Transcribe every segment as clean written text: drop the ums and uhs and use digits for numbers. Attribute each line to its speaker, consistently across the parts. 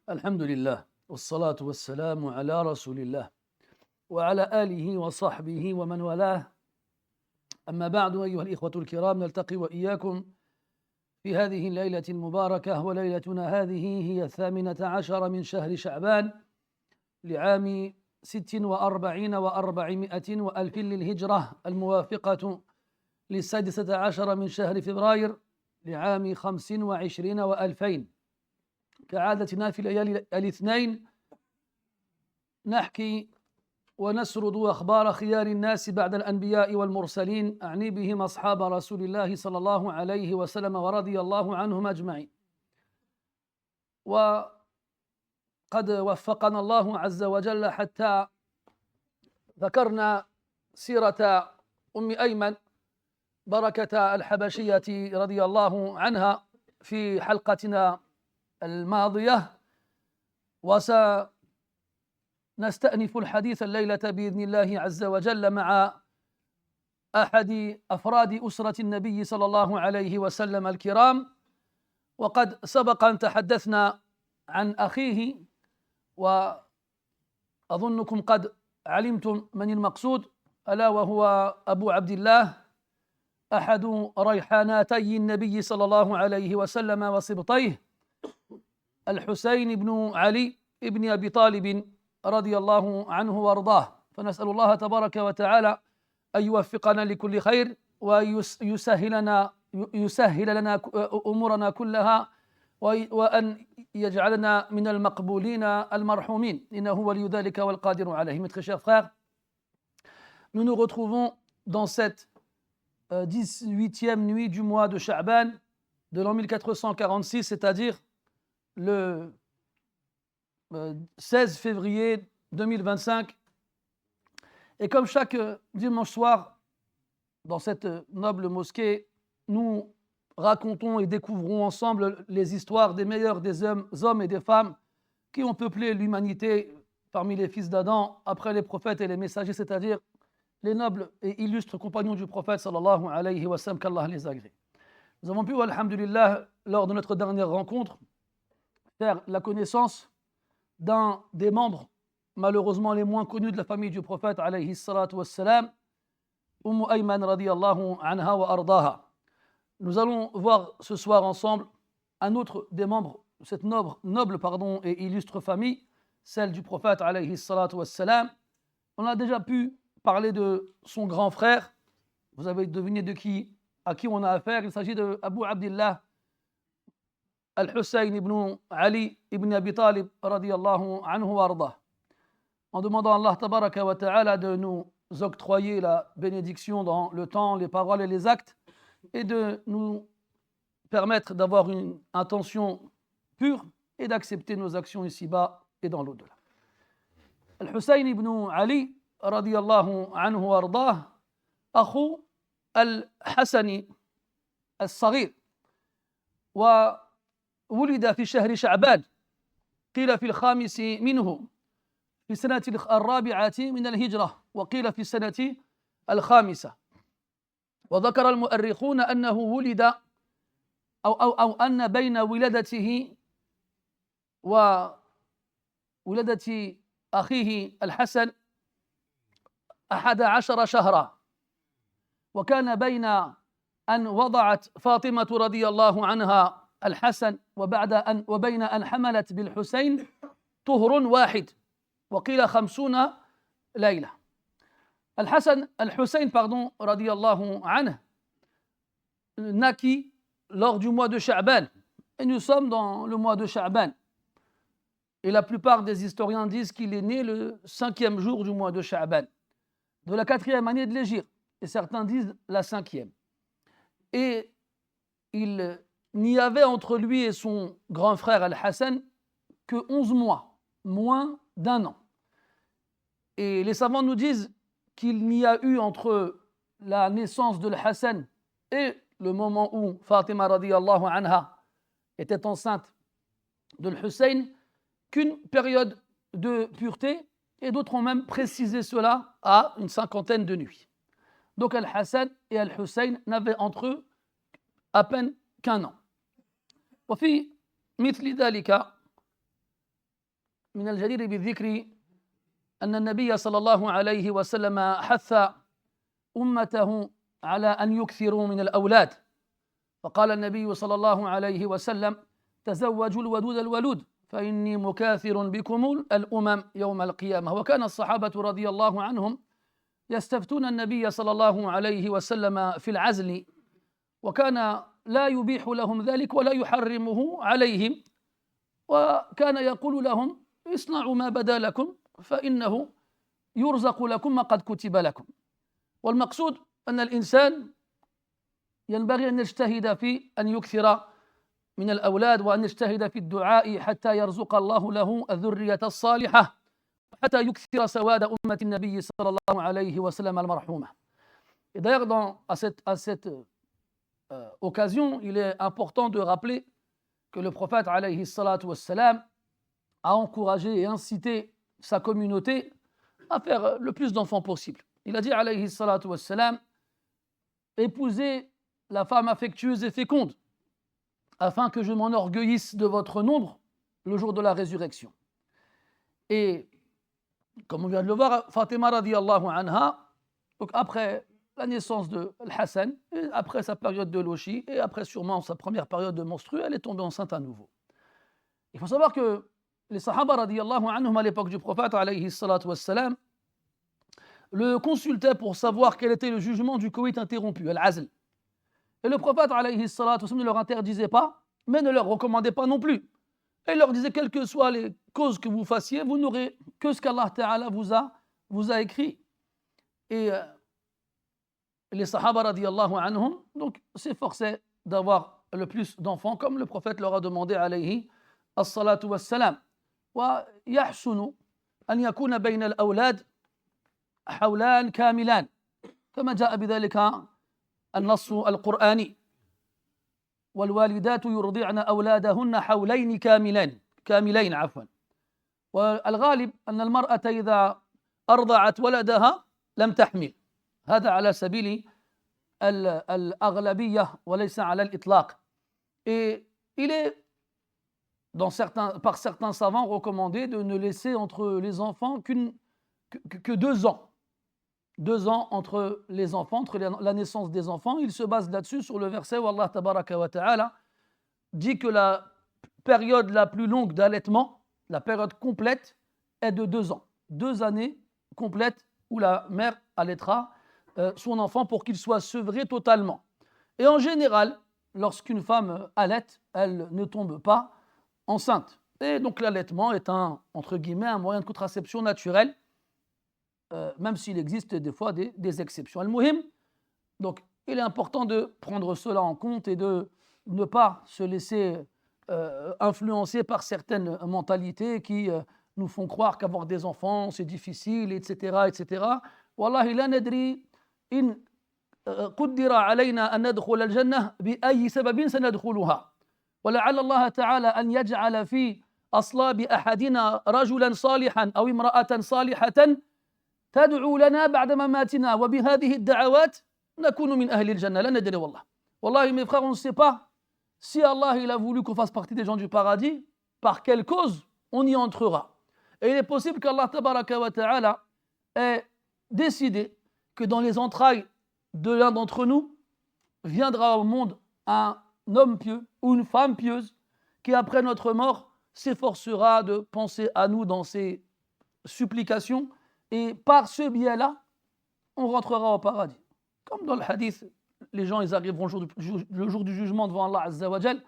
Speaker 1: الحمد لله والصلاة والسلام على رسول الله وعلى آله وصحبه ومن والاه. أما بعد، أيها الإخوة الكرام، نلتقي وإياكم في هذه الليلة المباركة، وليلتنا هذه هي 18 من شهر شعبان لعام 46 و400 وألف للهجرة، الموافقة ل16 من شهر فبراير لعام 25 و2000. كعادتنا في الليالي الاثنين نحكي ونسرد أخبار خيار الناس بعد الأنبياء والمرسلين، أعني بهم أصحاب رسول الله صلى الله عليه وسلم ورضي الله عنهم أجمعين. وقد وفقنا الله عز وجل حتى ذكرنا سيرة أم أيمن بركة الحبشية رضي الله عنها في حلقتنا الماضية، وسنستأنف الحديث الليلة بإذن الله عز وجل مع أحد أفراد أسرة النبي صلى الله عليه وسلم الكرام. وقد سبق أن تحدثنا عن أخيه، وأظنكم قد علمتم من المقصود، ألا وهو أبو عبد الله، أحد ريحاناتي النبي صلى الله عليه وسلم وسبطيه، الحسين بن علي بن أبي طالب رضي الله عنه وارضاه. فنسأل الله تبارك وتعالى أن يوفقنا لكل خير ويسهل لنا أمورنا كلها، وأن يجعلنا من المقبولين المرحومين، إنه ولي ذلك والقادر عليه. Mes très chers frères, nous nous retrouvons dans cette 18e nuit du mois de Sha'ban de l'an 1446, c'est-à-dire le 16 février 2025. Et comme chaque dimanche soir, dans cette noble mosquée, nous racontons et découvrons ensemble les histoires des meilleurs des hommes et des femmes qui ont peuplé l'humanité parmi les fils d'Adam après les prophètes et les messagers, c'est-à-dire les nobles et illustres compagnons du prophète sallallahu alayhi wa sallam, qu'Allah les agrée. Nous avons pu, alhamdulillah, lors de notre dernière rencontre, faire la connaissance d'un des membres malheureusement les moins connus de la famille du prophète alayhi salatu wassalam, Umm Ayman radiyallahu anha wa ardaha. Nous allons voir ce soir ensemble un autre des membres de cette noble et illustre famille, celle du prophète alayhi salatu wassalam. On a déjà pu parler de son grand frère. Vous avez deviné à qui on a affaire. Il s'agit de Abu Abdillah Al-Hussein ibn Ali ibn Abi Talib radiyallahu anhu wa ardah. En demandant à Allah tabaraka wa ta'ala de nous octroyer la bénédiction dans le temps, les paroles et les actes, et de nous permettre d'avoir une intention pure et d'accepter nos actions ici-bas et dans l'au-delà. Al-Hussein ibn Ali radiyallahu anhu wa ardah أخو الحسن الصغير، وولد في شهر شعبان، قيل في الخامس منه في السنة 4 من الهجرة، وقيل في السنة 5. وذكر المؤرخون أنه ولد أو أن بين ولادته وولادة أخيه الحسن 11 شهرا، وكان بين أن وضعت فاطمة رضي الله عنها الحسن وبين أن حملت بالحسين طهر واحد، وقيل 50 ليلة. الحسين رضي الله عنه naquit lors du mois de Sha'ban, et nous sommes dans le mois de Sha'ban, et la plupart des historiens disent qu'il est né le 5e jour du mois de Sha'ban, de la 4e année de l'Hégire, et certains disent la 5e. Et il n'y avait entre lui et son grand frère Al-Hassan que 11 mois, moins d'1 an. Et les savants nous disent qu'il n'y a eu entre la naissance de Al-Hassan et le moment où Fatima radiyallahu anha était enceinte de Al-Hussein qu'une période de pureté, et d'autres ont même précisé cela à une 50aine de nuits. Donc Al-Hassan et Al-Hussein n'avaient entre eux à peine qu'1 an. وفي مثل ذلك من الجدير بالذكر أن النبي صلى الله عليه وسلم حث أمته على أن يكثروا من الأولاد، فقال النبي صلى الله عليه وسلم: تزوجوا الودود الولود فإني مكاثر بكم الأمم يوم القيامة. وكان الصحابة رضي الله عنهم يستفتون النبي صلى الله عليه وسلم في العزل، وكان لا يبيح لهم ذلك ولا يحرمه عليهم، وكان يقول لهم: اصنعوا ما بدا لكم فإنه يرزق لكم ما قد كتب لكم. والمقصود أن الإنسان ينبغي أن يجتهد في أن يكثر من الأولاد، وأن يجتهد في الدعاء حتى يرزق الله له الذرية الصالحة، حتى يكثر سواد أمة النبي صلى الله عليه وسلم المرحومة. Et d'ailleurs, à cette occasion, il est important de rappeler que le prophète alayhi salatu wassalam a encouragé et incité sa communauté à faire le plus d'enfants possible. Il a dit alayhi salatu wassalam: épousez la femme affectueuse et féconde, afin que je m'enorgueillisse de votre nombre le jour de la résurrection. Et comme on vient de le voir, Fatima radiyallahu anha, donc après la naissance de Hassan, et après sa période de lochi, et après sûrement sa première période de menstrue, elle est tombée enceinte à nouveau. Il faut savoir que les Sahaba radiyallahu anhum, à l'époque du prophète alayhi salatu wassalam, le consultaient pour savoir quel était le jugement du coït interrompu, al-azl. Et le prophète alayhi salatu wassalam ne leur interdisait pas, mais ne leur recommandait pas non plus. Et il leur disait: quelles que soient les causes que vous fassiez, vous n'aurez que ce qu'Allah Ta'ala vous a écrit. Et les Sahaba radiyallahu anhum donc s'efforçaient d'avoir le plus d'enfants, comme le prophète leur a demandé alayhi as-salatu wassalam. Wa yahsunu an yakuna bayna al-awlad hawlan kamilan, kama jaa bidhalika النص القرآني: والوالدات يرضعن أولادهن حولين كاملين والغالب أن المرأة إذا أرضعت ولدها لم تحمل. هذا على سبيل الأغلبية وليس على الإطلاق. Et il est par certains savants recommandé de ne laisser entre les enfants que 2 ans. 2 ans entre les enfants, entre la naissance des enfants. Il se base là-dessus sur le verset où Allah tabaraka wa ta'ala dit que la période la plus longue d'allaitement, la période complète, est de 2 ans. 2 années complètes où la mère allaitera son enfant pour qu'il soit sevré totalement. Et en général, lorsqu'une femme allaite, elle ne tombe pas enceinte. Et donc l'allaitement est entre guillemets, un moyen de contraception naturel, même s'il existe des fois des exceptions. Al-Muhim, donc il est important de prendre cela en compte et de ne pas se laisser influencer par certaines mentalités qui nous font croire qu'avoir des enfants c'est difficile, etc., etc. Wallahi la nadri in قدر علينا أن ندخل الجنة بأي سبب سندخلها ولعل الله تعالى أن يجعل في أصلاب أحدنا رجلا صالحا أو امرأة صالحة تدعو لنا بعد مماتنا وبهذه الدعوات نكون من أهل الجنة. لا ندري والله. Wallahi mes frères, on ne sait pas si Allah il a voulu qu'on fasse partie des gens du paradis, par quelle cause on y entrera. Et il est possible qu'Allah tabaraka wa ta'ala ait décidé que dans les entrailles de l'un d'entre nous viendra au monde un homme pieux ou une femme pieuse qui après notre mort s'efforcera de penser à nous dans ses supplications, et par ce biais-là on rentrera au paradis. Comme dans le hadith, les gens ils arriveront le jour du jugement devant Allah Azza wa Jal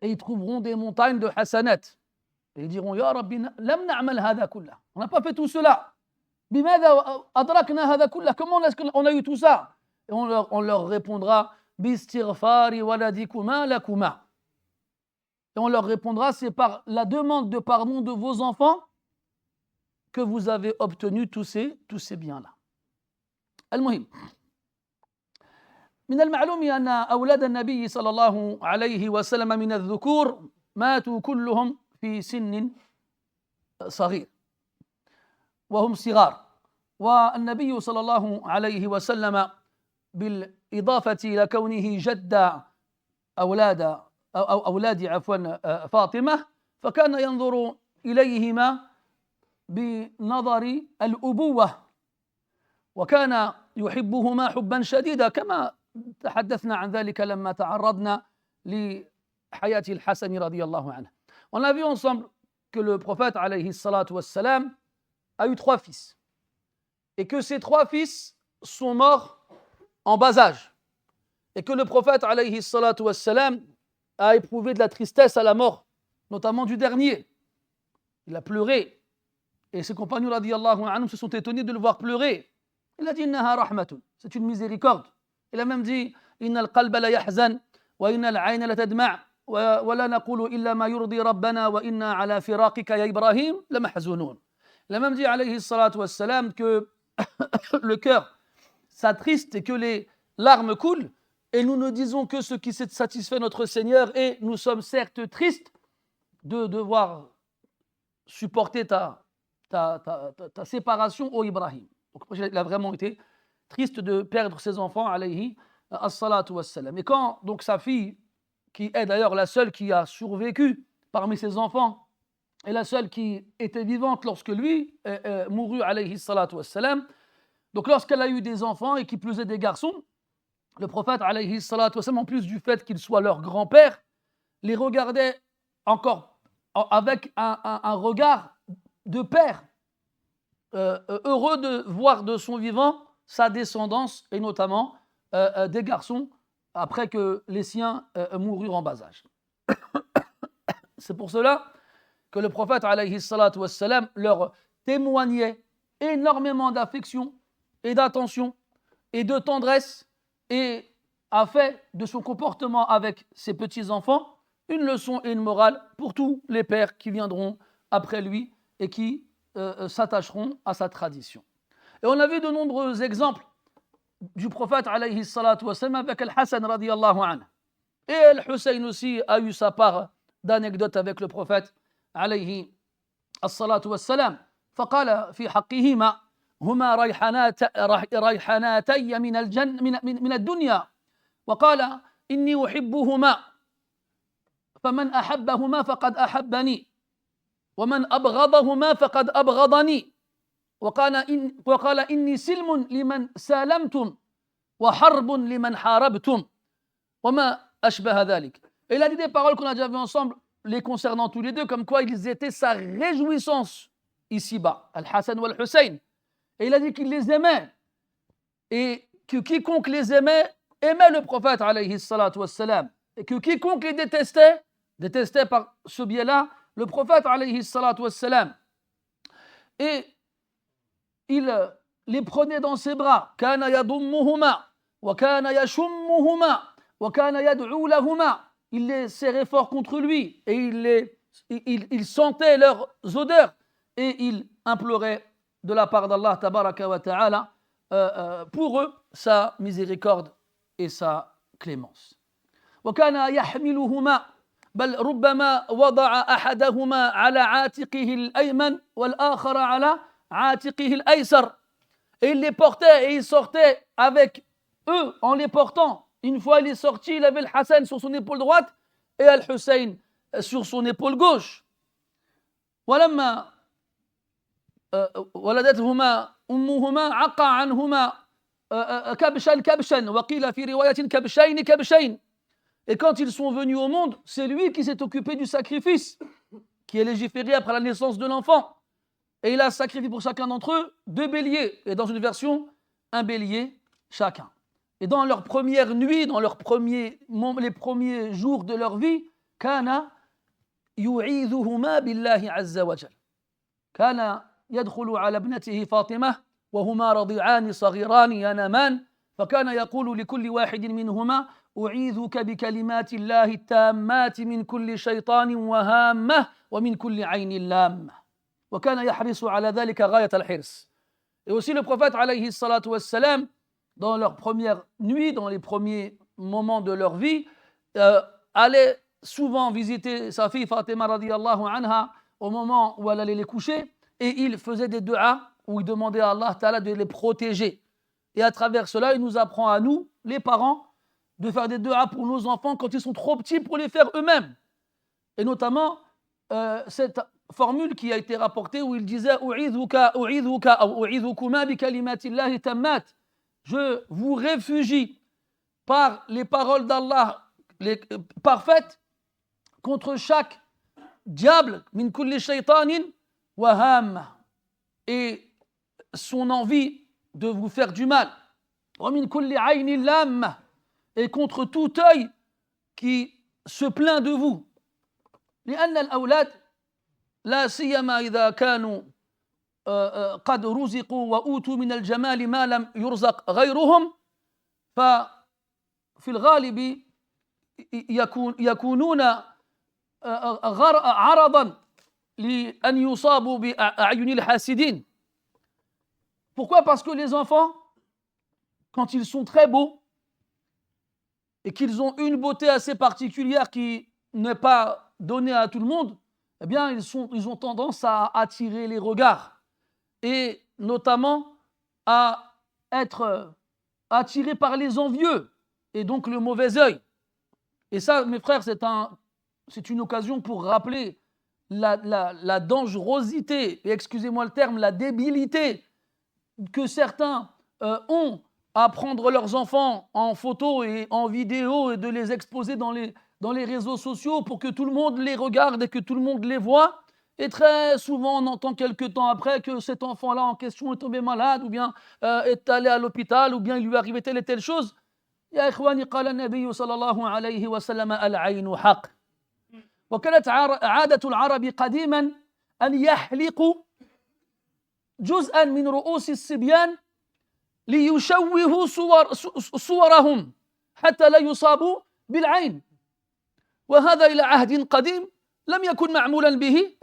Speaker 1: et ils trouveront des montagnes de hasanat et ils diront: Ya Rabbi, lam na'mal hadha kullah, on n'a pas fait tout cela. Bimadha adrakna hadha kullah, comment est-ce qu'on a eu tout ça? Et on leur répondra: Bistighfari waladikuma lakuma. Et on leur répondra: c'est par la demande de pardon de vos enfants que vous avez obtenu tous ces biens-là. Al-Muhim. من المعلوم أن أولاد النبي صلى الله عليه وسلم من الذكور ماتوا كلهم في سن صغير وهم صغار، والنبي صلى الله عليه وسلم بالإضافة إلى كونه جد أولاد فاطمة، فكان ينظر إليهما بنظر الأبوة وكان يحبهما حبا شديدا كما تحدثنا عن ذلك لما تعرضنا لحياة الحسن رضي الله عنه. On a vu ensemble que le prophète alayhi salatu wassalam a eu 3 fils et que ces 3 fils sont morts en bas âge et que le prophète alayhi salatu wassalam a éprouvé de la tristesse à la mort, notamment du dernier. Il a pleuré et ses compagnons radiyallahu anhum se sont étonnés de le voir pleurer. Il a dit innaha rahmatun, c'est une miséricorde. Il a même dit innal qalba la yahzan wa innal ayna la tadma' wa la naqulu illa ma yurdi rabbana wa inna ala firaqika ya Ibrahim la mahzunun. Il a même dit alayhi salatu wassalam que le cœur s'attriste et que les larmes coulent et nous ne disons que ce qui satisfait notre Seigneur et nous sommes certes tristes de devoir supporter ta séparation, ô Ibrahim. Donc il a vraiment été triste de perdre ses enfants, alayhi as-salatu wassalam. Et quand donc sa fille, qui est d'ailleurs la seule qui a survécu parmi ses enfants, et la seule qui était vivante lorsque lui mourut, alayhi salatu wassalam, donc lorsqu'elle a eu des enfants et qui plus est des garçons, le prophète, alayhi salatu wassalam, en plus du fait qu'il soit leur grand-père, les regardait encore avec un regard de père, heureux de voir de son vivant sa descendance, et notamment des garçons, après que les siens moururent en bas âge. C'est pour cela que le prophète, alayhi salatu wassalam, leur témoignait énormément d'affection et d'attention et de tendresse, et a fait de son comportement avec ses petits-enfants une leçon et une morale pour tous les pères qui viendront après lui et qui s'attacheront à sa tradition. Et on a vu de nombreux exemples du prophète alayhi salatu wassalam avec Al-Hassan radiyallahu anhu. Et Al-Hussein aussi a eu sa part d'anecdotes avec le prophète alayhi salatu wassalam. فقال في حقهما هما ريحانتي من الجنة من الدنيا وقال إني أحبهما فمن أحبهما فقد أحبني ومن أبغضهما فقد أبغضني وقال إني سلم لمن سالمتم وحرب لمن حاربتم وما أشبه ذلك. Et il a dit des paroles qu'on a déjà vues ensemble, les concernant tous les deux, comme quoi ils étaient sa réjouissance ici-bas, Al-Hassan ou Al-Hussein. Et il a dit qu'il les aimait et que quiconque les aimait aimait le prophète alayhi salatu wassalam, et que quiconque les détestait par ce biais-là le prophète alayhi salatu wassalam. Et il les prenait dans ses bras, kana yadummuhuma wa kana yashummuhuma wa kana yad'u lahuma. Il les serrait fort contre lui et il sentait leurs odeurs et il implorait de la part d'Allah tabaraka wa ta'ala pour eux sa miséricorde et sa clémence. وكان يحملهما بل ربما وضع أحدهما على عاتقه الأيمن والآخر على عاتقه الأيسر. Et il les portait et il sortait avec eux en les portant. Une fois il est sorti, il avait le Hassan sur son épaule droite et Al-Hussein sur son épaule gauche. ولما ولدتهما أمهما عقى عنهما كبشا وقيل في رواية كبشين. Et quand ils sont venus au monde, c'est lui qui s'est occupé du sacrifice, qui est légiféré après la naissance de l'enfant. Et il a sacrifié pour chacun d'entre eux 2 béliers, et dans une version, 1 bélier chacun. Et dans leur première nuit, dans les premiers jours de leur vie, كان يعيذهما بالله عز وجل. كان يدخل على ابنته فاطمة وهما رضيعان صغيران ينامان فكان يقول لكل واحد منهما أعيذك بكلمات الله التامات من كل شيطان وهامة ومن كل عين لامة وكان يحرص على ذلك غاية الحرص. Et aussi le prophète alayhi salatu wassalam, dans leur première nuit, dans les premiers moments de leur vie, allait souvent visiter sa fille Fatima radiyallahu anha au moment où elle allait les coucher, et il faisait des du'as où il demandait à Allah Ta'ala de les protéger. Et à travers cela, il nous apprend à nous, les parents, de faire des du'as pour nos enfants quand ils sont trop petits pour les faire eux-mêmes. Et notamment, cette formule qui a été rapportée où il disait je vous réfugie par les paroles d'Allah parfaites contre chaque diable min kulli shaytanin wa hamma, et son envie de vous faire du mal, wa min kulli aynin lamma, et contre tout œil qui se plaint de vous. لأن الأولاد لا سيما إذا كانوا قد رزقوا وأوتوا من الجمال ما لم يرزق غيرهم ففي الغالب يكونون عرضا لأن يصابوا بأعين الحاسدين. Pourquoi? Parce que les enfants, quand ils sont très beaux et qu'ils ont une beauté assez particulière qui n'est pas donnée à tout le monde, eh bien, ils ont tendance à attirer les regards et notamment à être attirés par les envieux et donc le mauvais œil. Et ça, mes frères, c'est une occasion pour rappeler la dangerosité, et excusez-moi le terme, la débilité que certains ont à prendre leurs enfants en photo et en vidéo et de les exposer dans les réseaux sociaux pour que tout le monde les regarde et que tout le monde les voit. Et très souvent, on entend quelques temps après que cet enfant-là en question est tombé malade ou bien est allé à l'hôpital ou bien il lui est arrivé telle et telle chose. يا إخواني قال النبي صلى الله عليه وسلم العين حق وكانت عادة العرب قديما أن يحلقوا جزءا من رؤوس الصبيان ليشوهوا صورهم حتى لا يصابوا بالعين وهذا إلى عهد قديم لم يكن معمولا به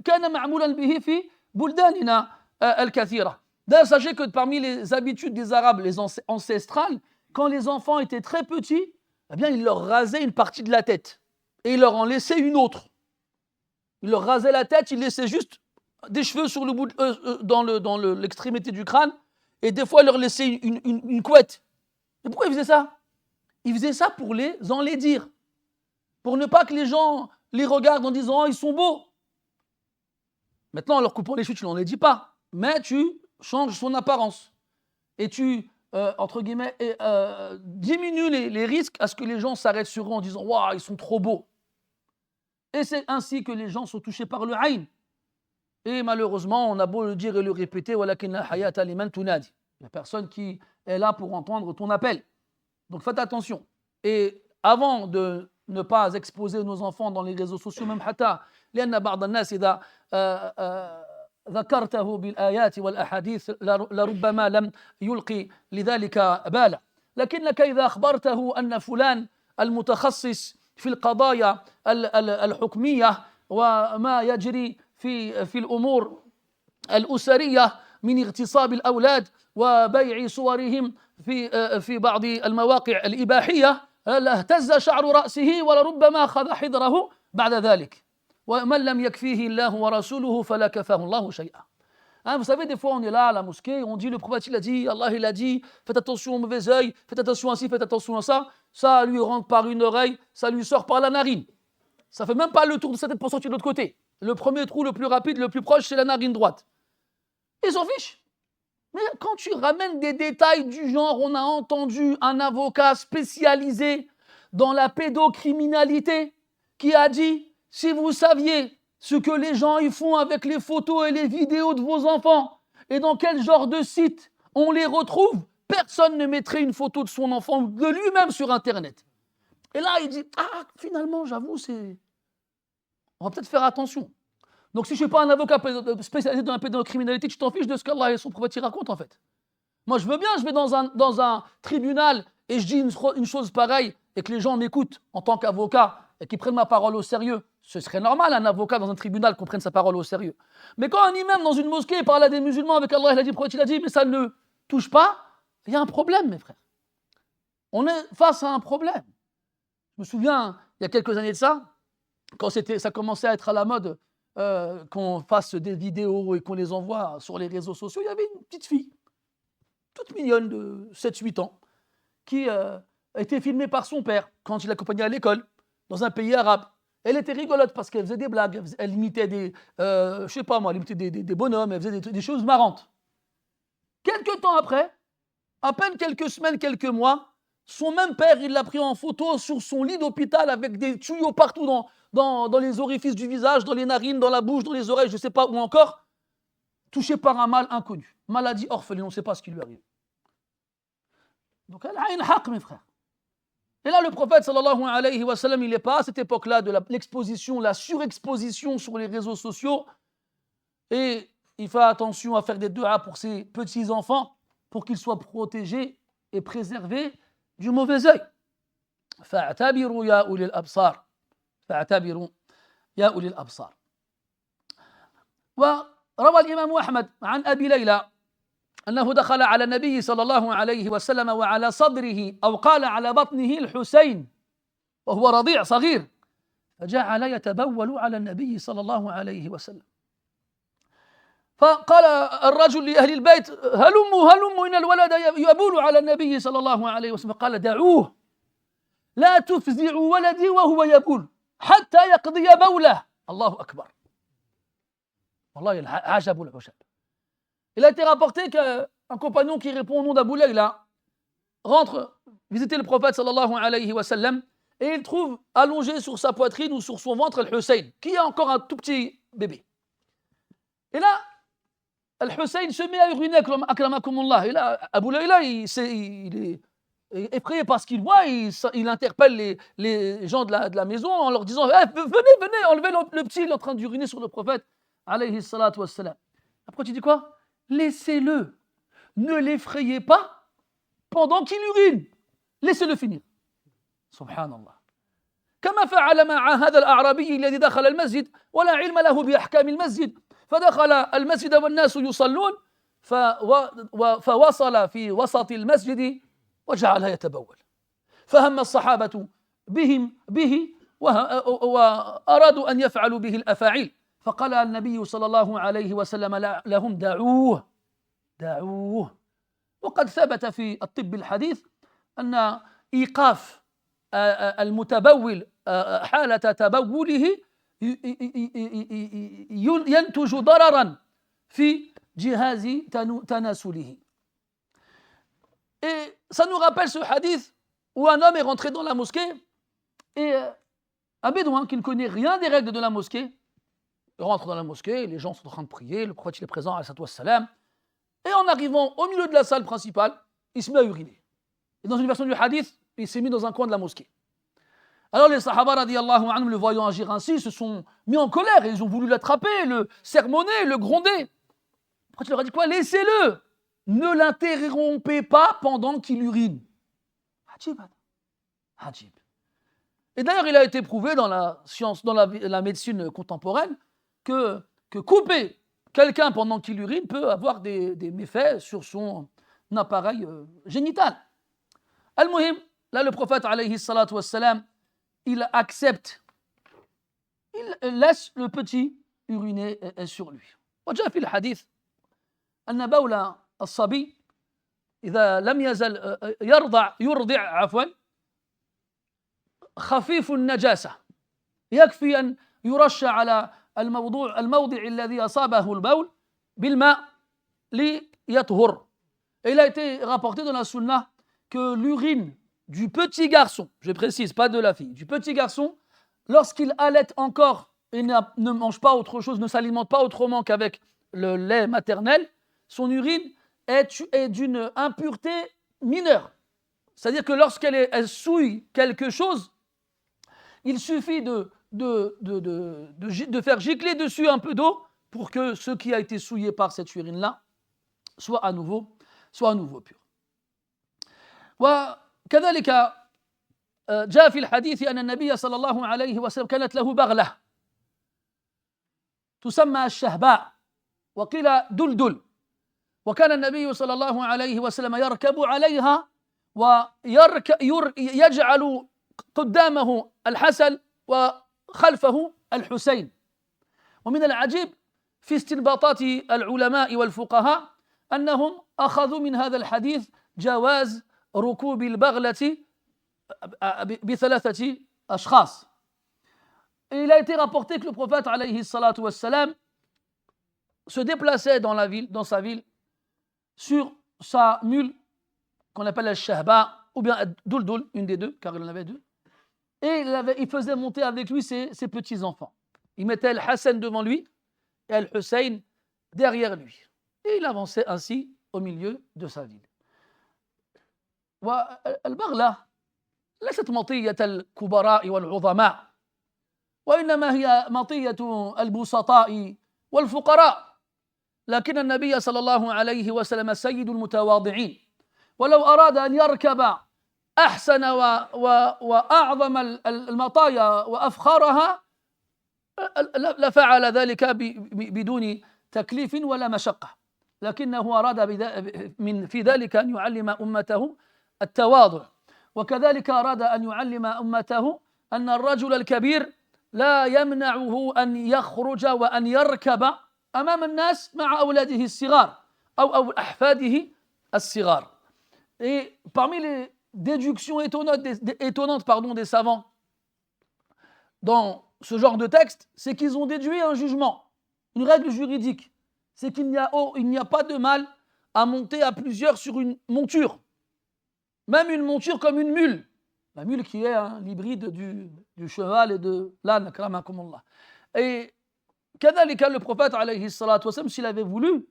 Speaker 1: كان معمولا به في بلداننا الكثيرة. D'ailleurs, sachez que parmi les habitudes des Arabes, les ancestrales, quand les enfants étaient très petits, eh bien, ils leur rasaient une partie de la tête et ils leur en laissaient une autre. Ils leur rasaient la tête, ils laissaient juste des cheveux sur le bout dans l'extrémité du crâne et des fois ils leur laissaient une couette. Et pourquoi ils faisaient ça? Ils faisaient ça pour les enlaidir, pour ne pas que les gens les regardent en disant « oh, ils sont beaux ». Maintenant, en leur coupant les cheveux, tu ne l'enlaidis pas, mais tu changes son apparence et tu entre guillemets, diminue les risques à ce que les gens s'arrêtent sur eux en disant « waouh, ils sont trop beaux ». Et c'est ainsi que les gens sont touchés par le ayn. Et malheureusement, on a beau le dire et le répéter, walakin la hayata liman tunadi. La personne qui est là pour entendre ton appel. Donc faites attention. Et avant de ne pas exposer nos enfants dans les réseaux sociaux, même حتى لأن بعض الناس إذا ذكرته بالآيات والأحاديث لربما لم يلقي لذلك بالا. لكنك إذا أخبرته أن فلان المتخصص في القضايا الحكمية وما يجري في الأمور الأسرية من اغتصاب الأولاد وبيع صورهم في بعض المواقع الإباحية لاهتز شعر رأسه ولربما أخذ حذره بعد ذلك. ومن لم يكفيه الله ورسوله فلا كفاه الله شيئا. Hein, vous savez, des fois on est là à la mosquée, on dit le prophète il a dit, Allah il a dit, faites attention au mauvais œil, faites attention à ci, faites attention à ça. Ça lui rentre par une oreille, ça lui sort par la narine. Ça fait même pas le tour de sa tête pour sortir de l'autre côté. Le premier trou le plus rapide, le plus proche, c'est la narine droite. Ils s'en fichent. Mais quand tu ramènes des détails du genre, on a entendu un avocat spécialisé dans la pédocriminalité qui a dit, si vous saviez ce que les gens y font avec les photos et les vidéos de vos enfants et dans quel genre de site on les retrouve, personne ne mettrait une photo de son enfant, de lui-même sur Internet. Et là, il dit, ah, finalement, j'avoue, on va peut-être faire attention. Donc, si je ne suis pas un avocat spécialisé dans la pédocriminalité, tu t'en fiches de ce qu'Allah et son prophète y racontent, en fait. Moi, je veux bien, je vais dans un tribunal et je dis une chose pareille et que les gens m'écoutent en tant qu'avocat et qu'ils prennent ma parole au sérieux. Ce serait normal, un avocat dans un tribunal qu'on prenne sa parole au sérieux. Mais quand un imam dans une mosquée parle à des musulmans avec Allah, il a dit, le prophète il a dit, mais ça ne touche pas, il y a un problème, mes frères. On est face à un problème. Je me souviens, il y a quelques années de ça, quand ça commençait à être à la mode, qu'on fasse des vidéos et qu'on les envoie sur les réseaux sociaux, il y avait une petite fille, toute mignonne de 7-8 ans, qui a été filmée par son père quand il l'accompagnait à l'école, dans un pays arabe. Elle était rigolote parce qu'elle faisait des blagues, elle imitait je sais pas moi, elle imitait des bonhommes, elle faisait des choses marrantes. Quelque temps après, à peine quelques semaines, quelques mois, son même père, il l'a pris en photo sur son lit d'hôpital avec des tuyaux partout dans les orifices du visage, dans les narines, dans la bouche, dans les oreilles, je ne sais pas où encore, touché par un mal inconnu. Maladie orpheline, on ne sait pas ce qui lui arrive. Donc elle a une haq, mes frères. Et là, le prophète sallallahu alayhi wa sallam, il n'est pas à cette époque-là de l'exposition, la surexposition sur les réseaux sociaux. Et il fait attention à faire des du'a pour ses petits-enfants, pour qu'ils soient protégés et préservés du mauvais œil. فاعتبروا يا أولي الأبصار فاعتبروا يا أولي الأبصار. وروى الإمام أحمد عن أبي ليلى أنه دخل على النبي صلى الله عليه وسلم وعلى صدره أو قال على بطنه الحسين وهو رضيع صغير فجعل يتبول على النبي صلى الله عليه وسلم. فقال الرجل لأهل البيت هلموا إن الولد يبول على النبي صلى الله عليه وسلم. قال دعوه لا تفزعوا ولدي وهو يبول حتى يقضي بوله. الله أكبر. والله عجب العجب. Il a été rapporté qu'un compagnon qui répond au nom d'Abu Layla rentre visiter le prophète sallallahu alayhi wa sallam et il trouve allongé sur sa poitrine ou sur son ventre Al-Hussein, qui est encore un tout petit bébé. Et là, Al-Hussein se met à uriner, akramakumullah. Et là, Abu Layla, il est effrayé par ce qu'il voit, il interpelle les gens de la maison en leur disant venez, enlevez le petit, il est en train d'uriner sur le prophète alayhi salatu wassalam. Après tu dis quoi? Laissez-le, ne l'effrayez pas pendant qu'il urine, laissez-le finir. Subhanallah. كما فعل مع هذا الأعرابي الذي دخل المسجد ولا علم له بأحكام المسجد فدخل المسجد والناس يصلون فوصل في وسط المسجد وجعل يتبول فهم الصحابة به وأرادوا أن يفعلوا به الأفاعيل فقال النبي صلى الله عليه وسلم لهم دعوه. وقد ثبت في الطب الحديث أن إيقاف المتبول حالة تبوله ينتج ضررا في جهاز تناسله. Et ça nous rappelle ce hadith où un homme est rentré dans la mosquée et un bédouin qui ne connaît rien des règles de la mosquée rentre dans la mosquée, les gens sont en train de prier, le prophète il est présent, alayhi salam, et en arrivant au milieu de la salle principale, il se met à uriner. Et dans une version du hadith, il s'est mis dans un coin de la mosquée. Alors les sahaba radiyallahu anhum, le voyant agir ainsi, se sont mis en colère et ils ont voulu l'attraper, le sermonner, le gronder. Après, tu leur as dit quoi? Laissez-le, ne l'interrompez pas pendant qu'il urine. Ajib. Et d'ailleurs, il a été prouvé dans la science, dans la médecine contemporaine, que couper quelqu'un pendant qu'il urine peut avoir des méfaits sur son appareil génital. Al-Muhim, là le prophète alayhi salatu wassalam, il accepte, il laisse le petit uriner sur lui. وجاء في الحديث أن بول الصبي إذا لم يزل يرضع خفيف النجاسة يكفي أن يرش على الموضع الذي أصابه البول بالماء ليطهر. Et il a été rapporté dans la sunna que l'urine du petit garçon, je précise, pas de la fille, du petit garçon, lorsqu'il allaite encore et ne mange pas autre chose, ne s'alimente pas autrement qu'avec le lait maternel, son urine est d'une impureté mineure. C'est-à-dire que lorsqu'elle souille quelque chose, il suffit de faire gicler dessus un peu d'eau pour que ce qui a été souillé par cette urine-là soit à nouveau pur. وكذلك جاء في الحديث أن النبي صلى الله عليه وسلم كانت له بغلة تسمى الشهباء وقيل دلدل وكان النبي صلى الله عليه وسلم يركب عليها ويجعل قدامه الحسن وخلفه الحسين. ومن العجيب في استنباطات العلماء والفقهاء أنهم أخذوا من هذا الحديث جواز ركوب البغلة بثلاثة أشخاص. Et il a été rapporté que le prophète, alayhi salatu wassalam, se déplaçait dans la ville, dans sa ville, sur sa mule, qu'on appelle la shahba, ou bien Duldul, une des deux, car il en avait deux. Et il faisait monter avec lui ses petits-enfants. Il mettait Al-Hassan devant lui et Al-Hussein derrière lui. Et il avançait ainsi au milieu de sa ville. والبغلة ليست مطية الكبراء والعظماء وإنما هي مطية البسطاء والفقراء لكن النبي صلى الله عليه وسلم سيد المتواضعين ولو أراد أن يركب أحسن وأعظم المطايا وأفخارها لفعل ذلك بدون تكليف ولا مشقة لكنه أراد في ذلك أن يعلم أمته التواضع وكذلك أراد أن يعلم أمته أن الرجل الكبير لا يمنعه أن يخرج وأن يركب أمام الناس مع أولاده الصغار أو أحفاده الصغار. Et parmi les déductions étonnantes des savants dans ce genre de texte, c'est qu'ils ont déduit un jugement, une règle juridique. C'est qu'il n'y a pas de mal à monter à plusieurs sur une monture. Même une monture comme une mule. La mule qui est l'hybride du cheval et de l'âne, akramakumullah. Et kadhalika, le prophète, alayhi salatu wasallam, s'il avait voulu,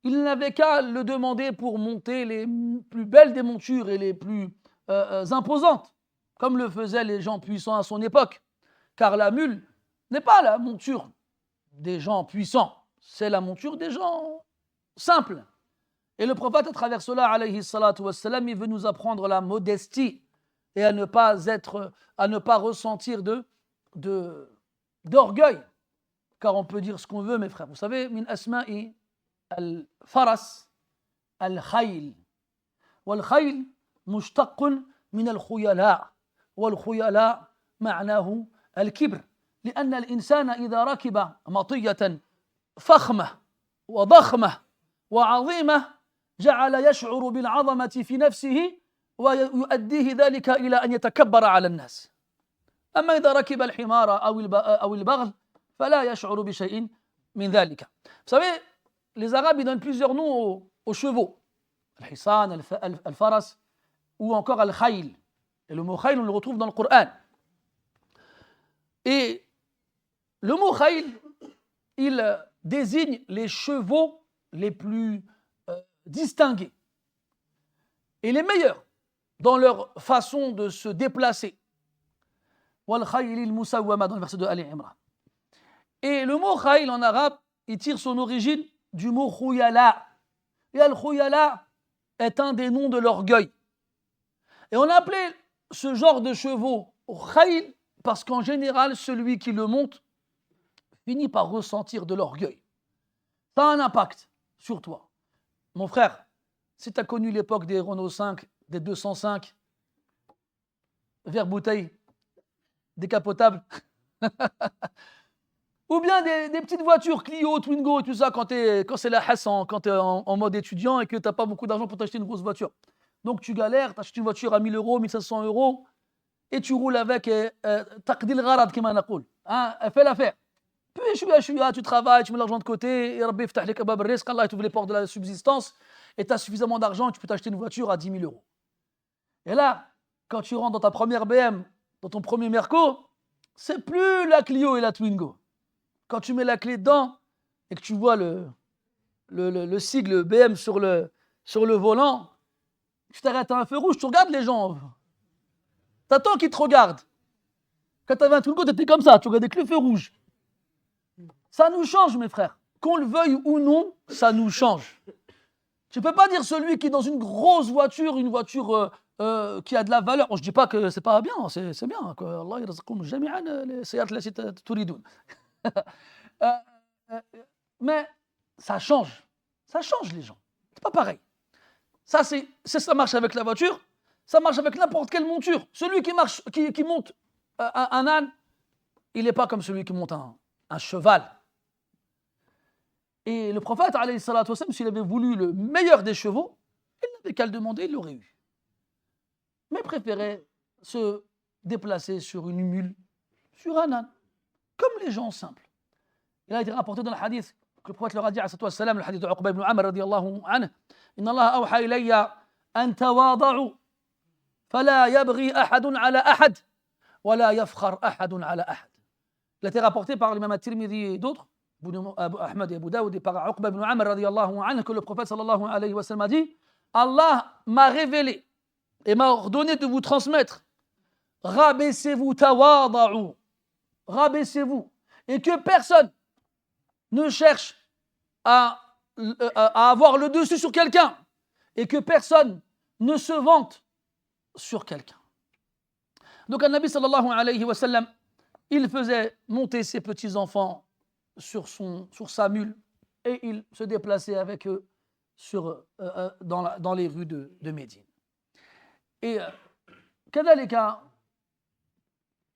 Speaker 1: il n'avait qu'à le demander pour monter les plus belles des montures et les plus imposantes, comme le faisaient les gens puissants à son époque. Car la mule n'est pas la monture des gens puissants, c'est la monture des gens simples. Et le prophète, à travers cela, alayhi salatu wassalam, il veut nous apprendre la modestie et à ne pas ressentir d'orgueil. Car on peut dire ce qu'on veut, mes frères. Vous savez, min asma'i al-faras al-khayl. Wal-khayl mushtaqun min al-khuyala. Wal-khuyala ma'nahu الكبر لأن الإنسان إذا ركب مطية فخمة وضخمة وعظيمة جعل يشعر بالعظمة في نفسه ويؤديه ذلك إلى أن يتكبر على الناس أما إذا ركب الحمار أو البغل فلا يشعر بشيء من ذلك. Vous savez, les Arabes ils donnent plusieurs noms aux chevaux, al-hisan, al-faras ou encore al-khayl. Et le mot khayl on le retrouve dans le Coran. Et le mot khayl, il désigne les chevaux les plus distingués et les meilleurs dans leur façon de se déplacer. Wal khaylil musawwama dans le verset de Ali Imran. Et le mot khayl en arabe, il tire son origine du mot khuyala. Et al-khuyala est un des noms de l'orgueil. Et on appelait ce genre de chevaux khayl parce qu'en général, celui qui le monte finit par ressentir de l'orgueil. Ça a un impact sur toi. Mon frère, si tu as connu l'époque des Renault 5, des 205, verre bouteille, décapotables, ou bien des petites voitures Clio, Twingo et tout ça, quand c'est la Hassan, quand tu es en mode étudiant et que tu n'as pas beaucoup d'argent pour t'acheter une grosse voiture. Donc tu galères, tu achètes une voiture à 1000 euros, 1500 euros, et tu roules avec taqdil gharad, comme on appelle. Fais l'affaire. Puis tu travailles, tu mets l'argent de côté, et Rabbi ftah lek abab al-rizq, Allah t'ouvre les portes de la subsistance, et tu as suffisamment d'argent, tu peux t'acheter une voiture à 10 000 euros. Et là, quand tu rentres dans ta première BM, dans ton premier Merco, c'est plus la Clio et la Twingo. Quand tu mets la clé dedans, et que tu vois le sigle BM sur le volant, tu t'arrêtes à un feu rouge, tu regardes les gens. T'attends qu'ils te regardent. Quand tu avais un Twingo, tu étais comme ça, tu regardais que le feu rouge. Ça nous change, mes frères. Qu'on le veuille ou non, ça nous change. Tu ne peux pas dire celui qui est dans une grosse voiture, une voiture qui a de la valeur. Je ne dis pas que ce n'est pas bien, c'est bien. Allah yarzuqkum jami'an les sayat lati turidoun. Mais ça change. Ça change les gens. C'est pas pareil. Ça marche avec la voiture, ça marche avec n'importe quelle monture. Celui qui monte un âne, il n'est pas comme celui qui monte un cheval. Et le prophète, alayhi salatu wassalam, s'il avait voulu le meilleur des chevaux, il n'avait qu'à le demander, il l'aurait eu. Mais il préférait se déplacer sur une mule, sur un âne. comme les gens simples. Il a été rapporté dans le hadith que le prophète leur a dit, le hadith de Uqba ibn Amr radiyallahu anhu, Inna Allah awha ilayya an tawada'u, fala yabghi ahadun ala ahad, wa la yafkhar ahadun ala ahad. Il a été rapporté par l'imam at-Tirmidhi et d'autres, Abu Ahmad et Abu Daoud, et par Uqba ibn Amr radiyallahu anhu, que le prophète sallallahu alayhi wa sallam a dit, Allah m'a révélé et m'a ordonné de vous transmettre, rabaissez-vous, tawada'u, rabaissez-vous, et que personne ne cherche à avoir le dessus sur quelqu'un, et que personne ne se vante sur quelqu'un. Donc, le Nabi sallallahu alayhi wa sallam, il faisait monter ses petits-enfants sur sa mule, et il se déplaçait avec eux dans les rues de Médine. Et kadhalika,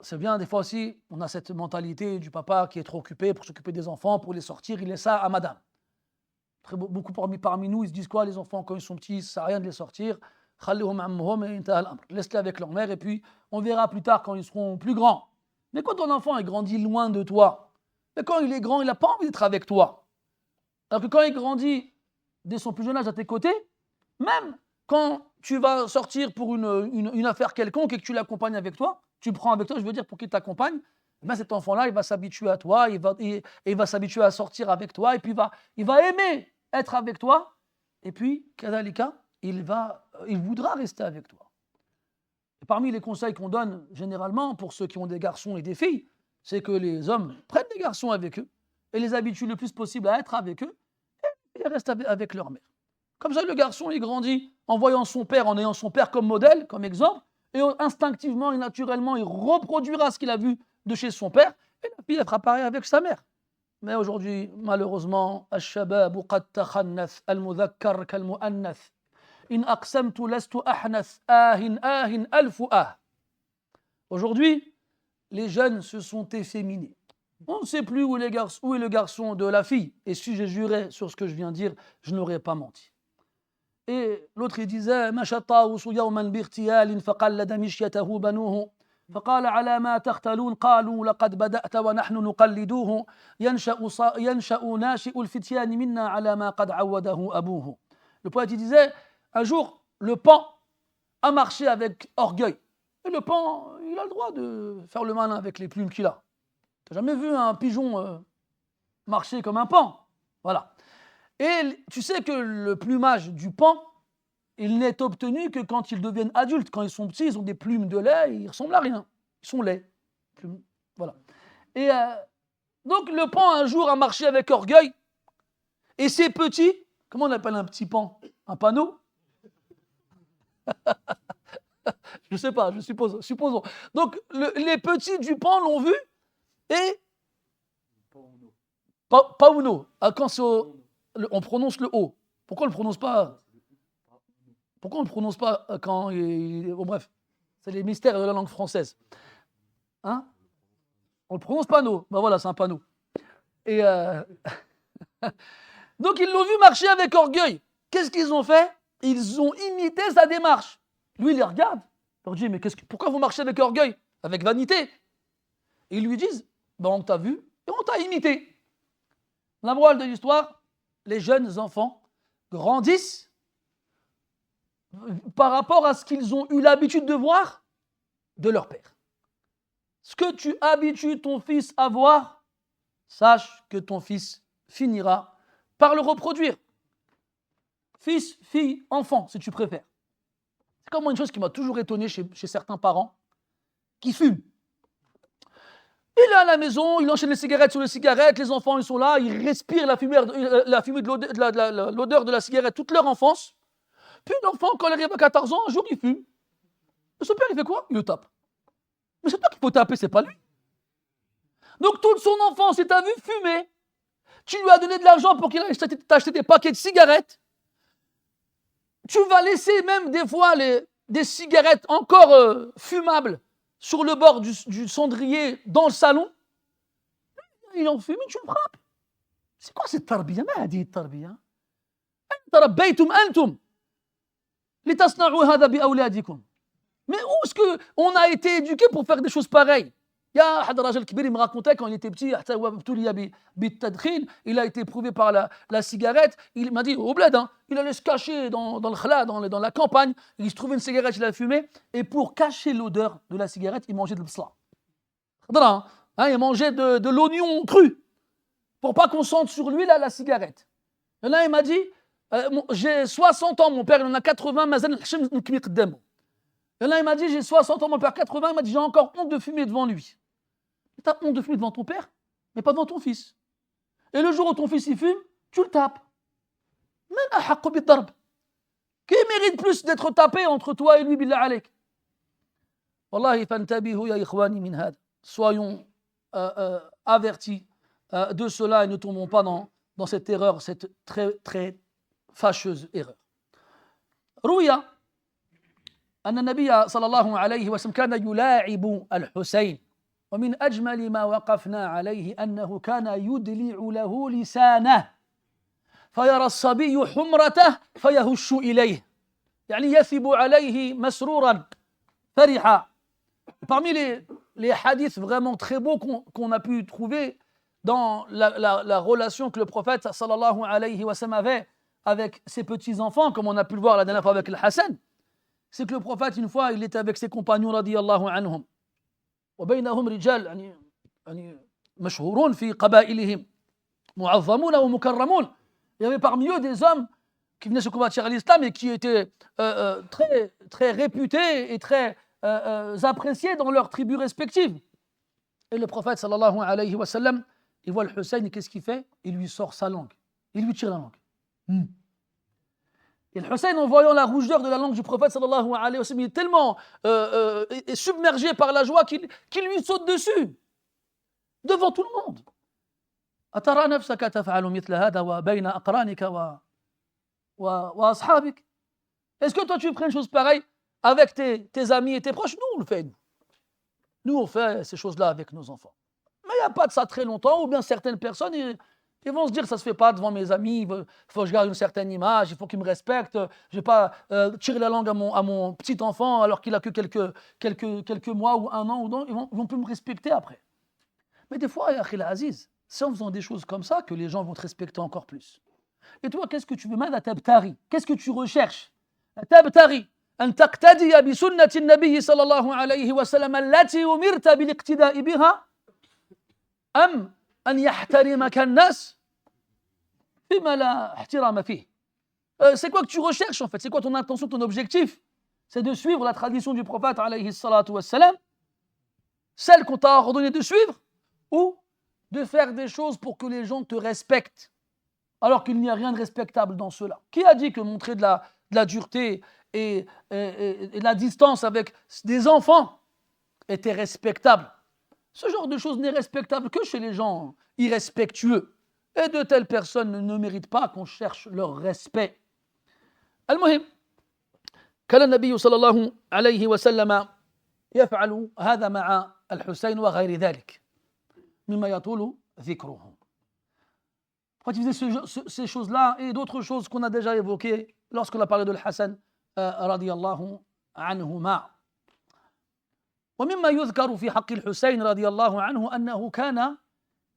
Speaker 1: c'est bien, des fois aussi, on a cette mentalité du papa qui est trop occupé pour s'occuper des enfants, pour les sortir, il laisse ça à madame. Beaucoup parmi nous, ils se disent quoi, les enfants, quand ils sont petits, ça ne sert à rien de les sortir. Laisse-les avec leur mère, et puis on verra plus tard quand ils seront plus grands. Mais quand ton enfant est grandi loin de toi, mais quand il est grand, il n'a pas envie d'être avec toi. Alors que quand il grandit dès son plus jeune âge à tes côtés, même quand tu vas sortir pour une affaire quelconque et que tu l'accompagnes avec toi, tu le prends avec toi, je veux dire, pour qu'il t'accompagne, ben cet enfant-là, il va s'habituer à toi, il va s'habituer à sortir avec toi, et puis il va aimer être avec toi, et puis, kadhalika, il voudra rester avec toi. Et parmi les conseils qu'on donne généralement pour ceux qui ont des garçons et des filles, c'est que les hommes prennent des garçons avec eux et les habituent le plus possible à être avec eux et ils restent avec leur mère. Comme ça, le garçon, il grandit en voyant son père, en ayant son père comme modèle, comme exemple, et instinctivement et naturellement, il reproduira ce qu'il a vu de chez son père, et la fille, elle fera pareil avec sa mère. Mais aujourd'hui, malheureusement, al-shababu qad takhannath, al-mudhakkar kal-mu'annath, in aqsamtu lastu ahnath, ahin alfu ah. Aujourd'hui, les jeunes se sont efféminés. On ne sait plus où est le garçon de la fille. Et si je jurais sur ce que je viens de dire, je n'aurais pas menti. Et l'autre, il disait, Mashatta'usu yawman birtiyalin faqallada mishyatahu banuhu. فقال على ما تختلون قالوا لقد بدأت ونحن نقلدوه ينشأ ناشئ الفتيان منا على ما قد عوده أبوه. Le poète il disait, un jour, le pan a marché avec orgueil. Et le pan, il a le droit de faire le malin avec les plumes qu'il a. Tu n'as jamais vu un pigeon marcher comme un pan? Voilà. Et tu sais que le plumage du pan, il n'est obtenu que quand ils deviennent adultes. Quand ils sont petits, ils ont des plumes de lait, ils ressemblent à rien. Ils sont laids. Voilà. Et donc le pan, un jour, a marché avec orgueil. Et ces petits, comment on appelle un petit pan? Un panneau? Je ne sais pas, supposons. Donc les petits du pan l'ont vu et... Pauno. Quand on prononce le O. Pourquoi on ne le prononce pas? Pourquoi on ne le prononce pas quand bon, bref, c'est les mystères de la langue française. Hein? On le prononce panneau. Ben voilà, c'est un panneau. Et donc ils l'ont vu marcher avec orgueil. Qu'est-ce qu'ils ont fait? Ils ont imité sa démarche. Lui, il les regarde. Il leur dit, mais pourquoi vous marchez avec orgueil? Avec vanité. Et ils lui disent, ben on t'a vu et on t'a imité. La morale de l'histoire, les jeunes enfants grandissent par rapport à ce qu'ils ont eu l'habitude de voir de leur père. Ce que tu habitues ton fils à voir, sache que ton fils finira par le reproduire. Fils, fille, enfant, si tu préfères. C'est comme une chose qui m'a toujours étonné chez certains parents qui fument. Il est à la maison, il enchaîne les cigarettes sur les cigarettes, les enfants ils sont là, ils respirent la fumée de l'odeur de la cigarette toute leur enfance. Puis l'enfant, quand il arrive à 14 ans, un jour il fume. Et son père il fait quoi? Il le tape. Mais c'est toi qu'il faut taper, c'est pas lui. Donc toute son enfance, il t'a vu fumer. Tu lui as donné de l'argent pour qu'il aille t'acheter des paquets de cigarettes. Tu vas laisser même des fois des cigarettes encore fumables sur le bord du cendrier dans le salon. Il en fume et tu le frappes. C'est quoi cette tarbiya? ما هذه التربية؟ تربيتم أنتم لتصنعوا هذا بأولادكم. Mais où est-ce qu'on a été éduqué pour faire des choses pareilles? Il y a un rajal kbir, il me racontait quand il était petit, il a été éprouvé par la cigarette. Il m'a dit, au bled, hein, il allait se cacher dans le khla, dans la campagne. Il se trouvait une cigarette, il a fumé. Et pour cacher l'odeur de la cigarette, il mangeait de l'bsla. Hein, il mangeait de l'oignon cru. Pour pas qu'on sente sur lui la cigarette. Et là, il m'a dit, j'ai 60 ans, mon père, il en a 80, mazal l'hachim nkmi qdamo. Et là, il m'a dit, j'ai 60 ans, mon père 80, il m'a dit, j'ai encore honte de fumer devant lui. Tu as honte de fumer devant ton père, mais pas devant ton fils. Et le jour où ton fils il fume, tu le tapes. Qui mérite plus d'être tapé entre toi et lui, billah alayk? Wallahi, fantabihu ya ikhwani min hada. Soyons avertis de cela et ne tombons pas dans cette erreur, cette très, très fâcheuse erreur. Rouya, أن النبي صلى الله عليه وسلم كان يلاعب الحسين ومن أجمل ما وقفنا عليه أنه كان يدلع له لسانه فيرى الصبي حمرته فيهش إليه يعني يثب عليه مسرورا فرحا. Parmi les hadiths vraiment très beaux qu'on a pu trouver dans la relation que le prophète sallallahu alayhi wa sallam avait avec ses petits-enfants, comme on a pu le voir la dernière fois avec le Hassan, c'est que le prophète, une fois, il était avec ses compagnons radiyallahu anhum. وبينهم رجال يعني مشهورون في قبائلهم معظمون ومكرمون. Il y avait parmi eux des hommes qui venaient se convertir à l'islam et qui étaient très, très réputés et très appréciés dans leurs tribus respectives. Et le prophète sallallahu alayhi wa sallam, il voit le Hussein et qu'est-ce qu'il fait? Il lui sort sa langue. Il lui tire la langue. Et le Hussein, en voyant la rougeur de la langue du prophète sallallahu alayhi wa sallam, il est tellement submergé par la joie qu'il lui saute dessus, devant tout le monde. أترى نفسك تفعل مثل هذا وبين أقرانك وأصحابك? Est-ce que toi tu ferais une chose pareille avec tes amis et tes proches? Nous on le fait. Nous on fait ces choses-là avec nos enfants. Mais il n'y a pas de ça très longtemps, ou bien certaines personnes ils vont se dire ça ne se fait pas devant mes amis, il faut que je garde une certaine image, il faut qu'ils me respectent, je ne vais pas tirer la langue à mon petit enfant alors qu'il a que quelques mois ou un an, ou non, ils vont plus me respecter après. Mais des fois, Akhil Aziz, c'est en faisant des choses comme ça que les gens vont te respecter encore plus. Et toi, qu'est-ce que tu veux? Mada tabtari, qu'est-ce que tu recherches? Tabtari أن تقتدي بسنة النبي صلى الله عليه وسلم التي أمرت بالاقتداء بها أم أن يحترمك الناس فيما لا احترام فيه. C'est quoi que tu recherches en fait? C'est quoi ton intention, ton objectif? C'est de suivre la tradition du prophète alayhi salatu wassalam, celle qu'on t'a ordonné de suivre, ou de faire des choses pour que les gens te respectent alors qu'il n'y a rien de respectable dans cela. Qui a dit que montrer de la dureté et de la distance avec des enfants était respectable? Ce genre de choses n'est respectable que chez les gens irrespectueux. Et de telles personnes ne méritent pas qu'on cherche leur respect. المهم كان النبي صلى الله عليه وسلم يفعل هذا مع الحسين وغير ذلك مما يطول ذكره. Quand il faisait ces choses-là et d'autres choses qu'on a déjà évoquées lorsqu'on a parlé de Hassan رضي الله عنهما. ومما يذكر في حق الحسين رضي الله عنه أنه كان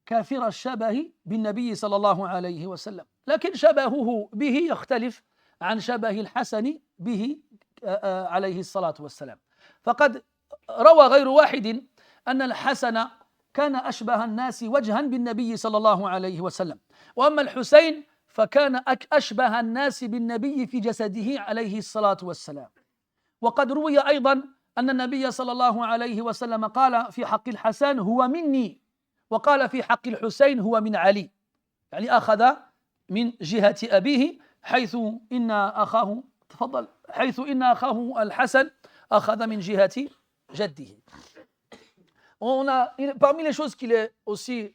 Speaker 1: كافر الشبه بالنبي صلى الله عليه وسلم، لكن شبهه به يختلف عن شبه الحسن به عليه الصلاة والسلام. فقد روى غير واحد أن الحسن كان أشبه الناس وجها بالنبي صلى الله عليه وسلم، وأما الحسين فكان أشبه الناس بالنبي في جسده عليه الصلاة والسلام. وقد روي أيضا أن النبي صلى الله عليه وسلم قال في حق الحسن هو مني، وقال في حق الحسين هو من علي، يعني أخذ من جهة أبيه حيث إن أخاه الحسن أخذ من جهة جده. Parmi les choses qu'il est aussi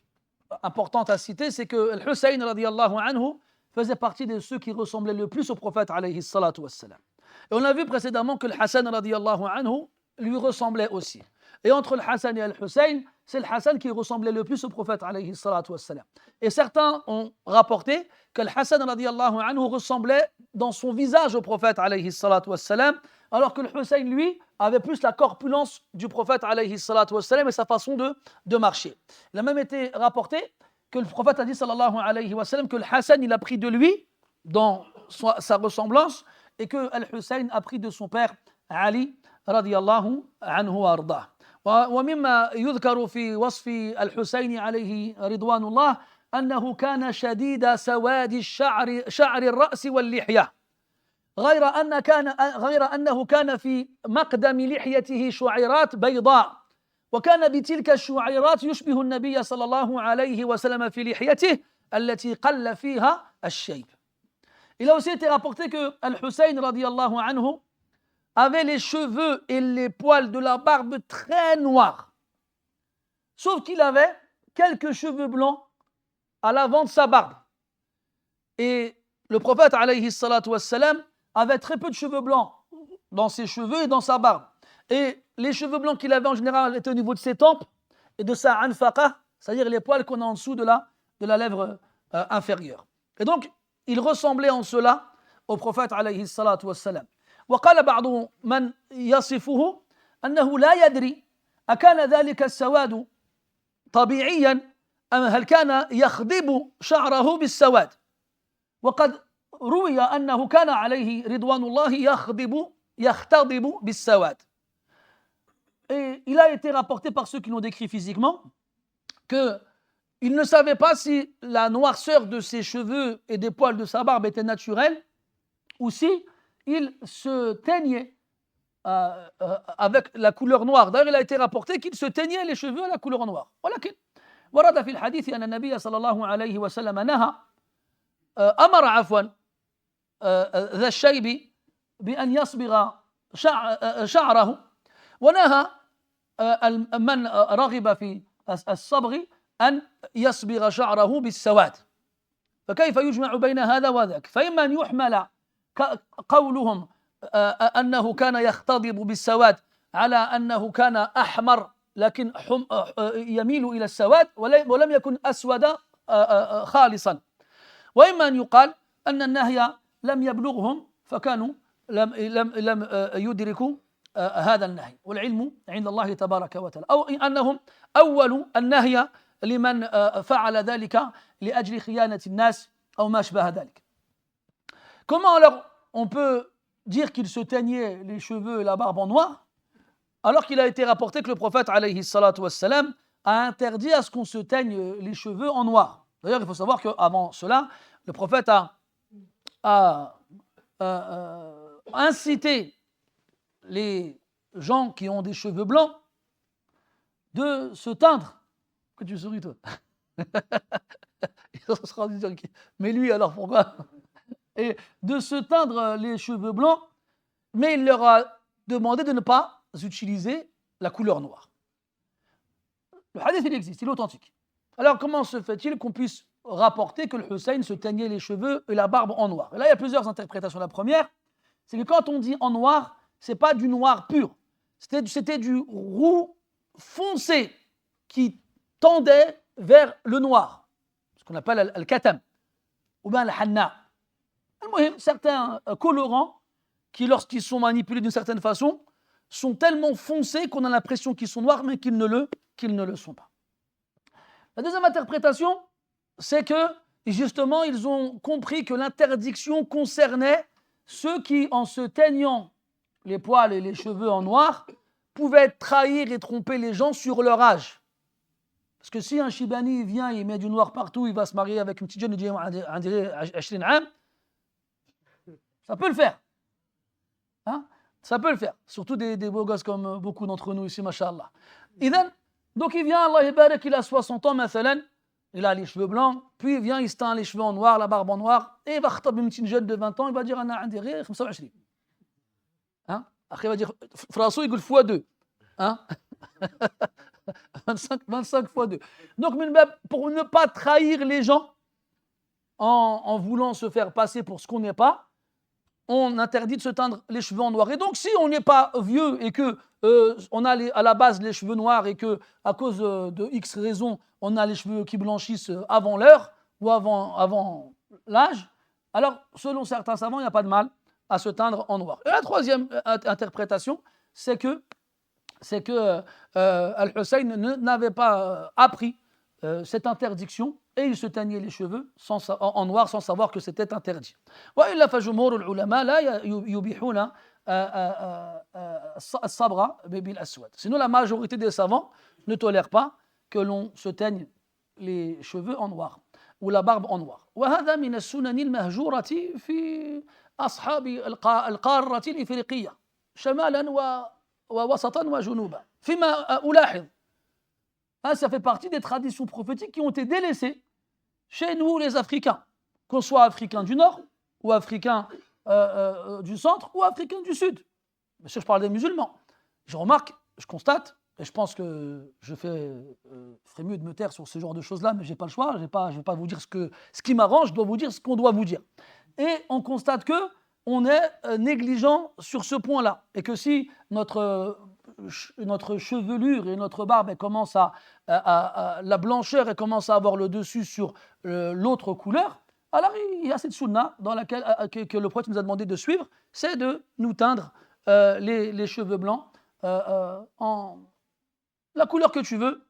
Speaker 1: importante à citer, c'est que le Hussein radiyallahu anhu faisait partie de ceux qui ressemblaient le plus au prophète alayhi salatu wassalam. Et on a vu précédemment que le Hassan radiyallahu anhu lui ressemblait aussi. Et entre le Hassan et le Hussein, c'est le Hassan qui ressemblait le plus au prophète alayhi salatu wassalam. Et certains ont rapporté que le Hassan radiyallahu anhu ressemblait dans son visage au prophète alayhi salatu wassalam, alors que le Hussein, lui, avait plus la corpulence du prophète alayhi salatu wassalam et sa façon de marcher. Il a même été rapporté que le prophète a dit sallallahu alayhi wa sallam que le Hassan, il a pris de lui dans sa ressemblance et que Al-Hussein a pris de son père Ali radiyallahu anhu wa ardah. ومما يذكر في وصف الحسين عليه رضوان الله أنه كان شديد سواد شعر الرأس واللحية غير أنه كان في مقدم لحيته شعيرات بيضاء وكان بتلك الشعيرات يشبه النبي صلى الله عليه وسلم في لحيته التي قل فيها الشيب. Il a aussi été rapporté que Al-Hussein radiyallahu anhu avait les cheveux et les poils de la barbe très noirs, sauf qu'il avait quelques cheveux blancs à l'avant de sa barbe. Et le prophète alayhi salatu wassalam avait très peu de cheveux blancs dans ses cheveux et dans sa barbe. Et les cheveux blancs qu'il avait en général étaient au niveau de ses tempes et de sa anfaqa, c'est-à-dire les poils qu'on a en dessous de la lèvre inférieure. Et donc, il ressemblait en cela au prophète alayhi salatu wassalam. وقال بعض من يصفه أنه لا يدري أكان ذلك السواد طبيعيا أم هل كان يخضب شعره بالسواد وقد روي أنه كان عليه رضوان الله يختضب بالسواد. Et il a été rapporté par ceux qui l'ont décrit physiquement qu'il ne savait pas si la noirceur de ses cheveux et des poils de sa barbe était naturelle ou si il se teignait avec la couleur noire. D'ailleurs, il a été rapporté qu'il se teignait les cheveux à la couleur noire. ولكن ورد في الحديث أن النبي صلى الله عليه وسلم أمر عفوا ذا الشيب بأن يصبغ شعره ونهى من رغب في الصبغ أن يصبغ شعره بالسواد. فكيف يجمع بين هذا وذاك؟ فإما أن يحمل قولهم أنه كان يختضب بالسواد على أنه كان أحمر لكن يميل إلى السواد ولم يكن أسود خالصا، وإما أن يقال أن النهي لم يبلغهم فكانوا لم يدركوا هذا النهي والعلم عند الله تبارك وتعالى، أو أنهم أول النهي لمن فعل ذلك لأجل خيانة الناس أو ما شبه ذلك. Comment alors on peut dire qu'il se teignait les cheveux et la barbe en noir alors qu'il a été rapporté que le prophète alayhi salatu wassalam a interdit à ce qu'on se teigne les cheveux en noir. D'ailleurs, il faut savoir qu'avant cela, le prophète a incité les gens qui ont des cheveux blancs de se teindre. Que tu souris, toi? Mais lui, alors pourquoi? Et de se teindre les cheveux blancs, mais il leur a demandé de ne pas utiliser la couleur noire. Le hadith, il existe, il est authentique. Alors, comment se fait-il qu'on puisse rapporter que le Hussein se teignait les cheveux et la barbe en noir? Et là, il y a plusieurs interprétations. La première, c'est que quand on dit en noir, ce n'est pas du noir pur. C'était du roux foncé qui tendait vers le noir, ce qu'on appelle al-katam, ou bien al-hanna. Certains colorants qui, lorsqu'ils sont manipulés d'une certaine façon, sont tellement foncés qu'on a l'impression qu'ils sont noirs, mais qu'ils ne le sont pas. La deuxième interprétation, c'est que, justement, ils ont compris que l'interdiction concernait ceux qui, en se teignant les poils et les cheveux en noir, pouvaient trahir et tromper les gens sur leur âge. Parce que si un Shibani vient, il met du noir partout, il va se marier avec une petite jeune, il dit, on dirait 20 ans, ça peut le faire. Hein? Ça peut le faire. Surtout des beaux gosses comme beaucoup d'entre nous ici, mashallah. Donc il vient, Allah yabarak, il a 60 ans, mathalan, il a les cheveux blancs, puis il vient, il se teint les cheveux en noir, la barbe en noir, et il va khatab une petite jeune de 20 ans, il va dire, ana andi ghir 25. Hein? Après il va dire, Frasso, il fois 2. Hein? 25 fois 2. Donc, pour ne pas trahir les gens en voulant se faire passer pour ce qu'on n'est pas, on interdit de se teindre les cheveux en noir. Et donc, si on n'est pas vieux et que on a à la base les cheveux noirs et que à cause de X raisons, on a les cheveux qui blanchissent avant l'heure ou avant l'âge, alors selon certains savants, il n'y a pas de mal à se teindre en noir. Et la troisième interprétation, c'est que Al-Hussein n'avait pas appris cette interdiction et il se teignait les cheveux en noir sans savoir que c'était interdit. وإلا فجمهور العلماء لا يبيحون الصبغ بالأسود. Sinon, la majorité des savants ne tolèrent pas que l'on se teigne les cheveux en noir ou la barbe en noir. وهذا من السنن المهجورة في أصحاب القارة الإفريقية شمالا ووسطا وجنوبا. فيما ألاحظ, ça fait partie des traditions prophétiques qui ont été délaissées chez nous les Africains, qu'on soit Africains du Nord ou Africains du Centre ou Africains du Sud. Bien sûr, je parle des musulmans. Je remarque, je constate, et je pense que je ferais mieux de me taire sur ce genre de choses-là, mais je n'ai pas le choix, je ne vais pas vous dire ce qui m'arrange, je dois vous dire ce qu'on doit vous dire. Et on constate qu'on est négligent sur ce point-là, et que si notre chevelure et notre barbe commence la blancheur et commence à avoir le dessus sur l'autre couleur, alors il y a cette sunna dans laquelle, que le prophète nous a demandé de suivre, c'est de nous teindre les cheveux blancs en la couleur que tu veux.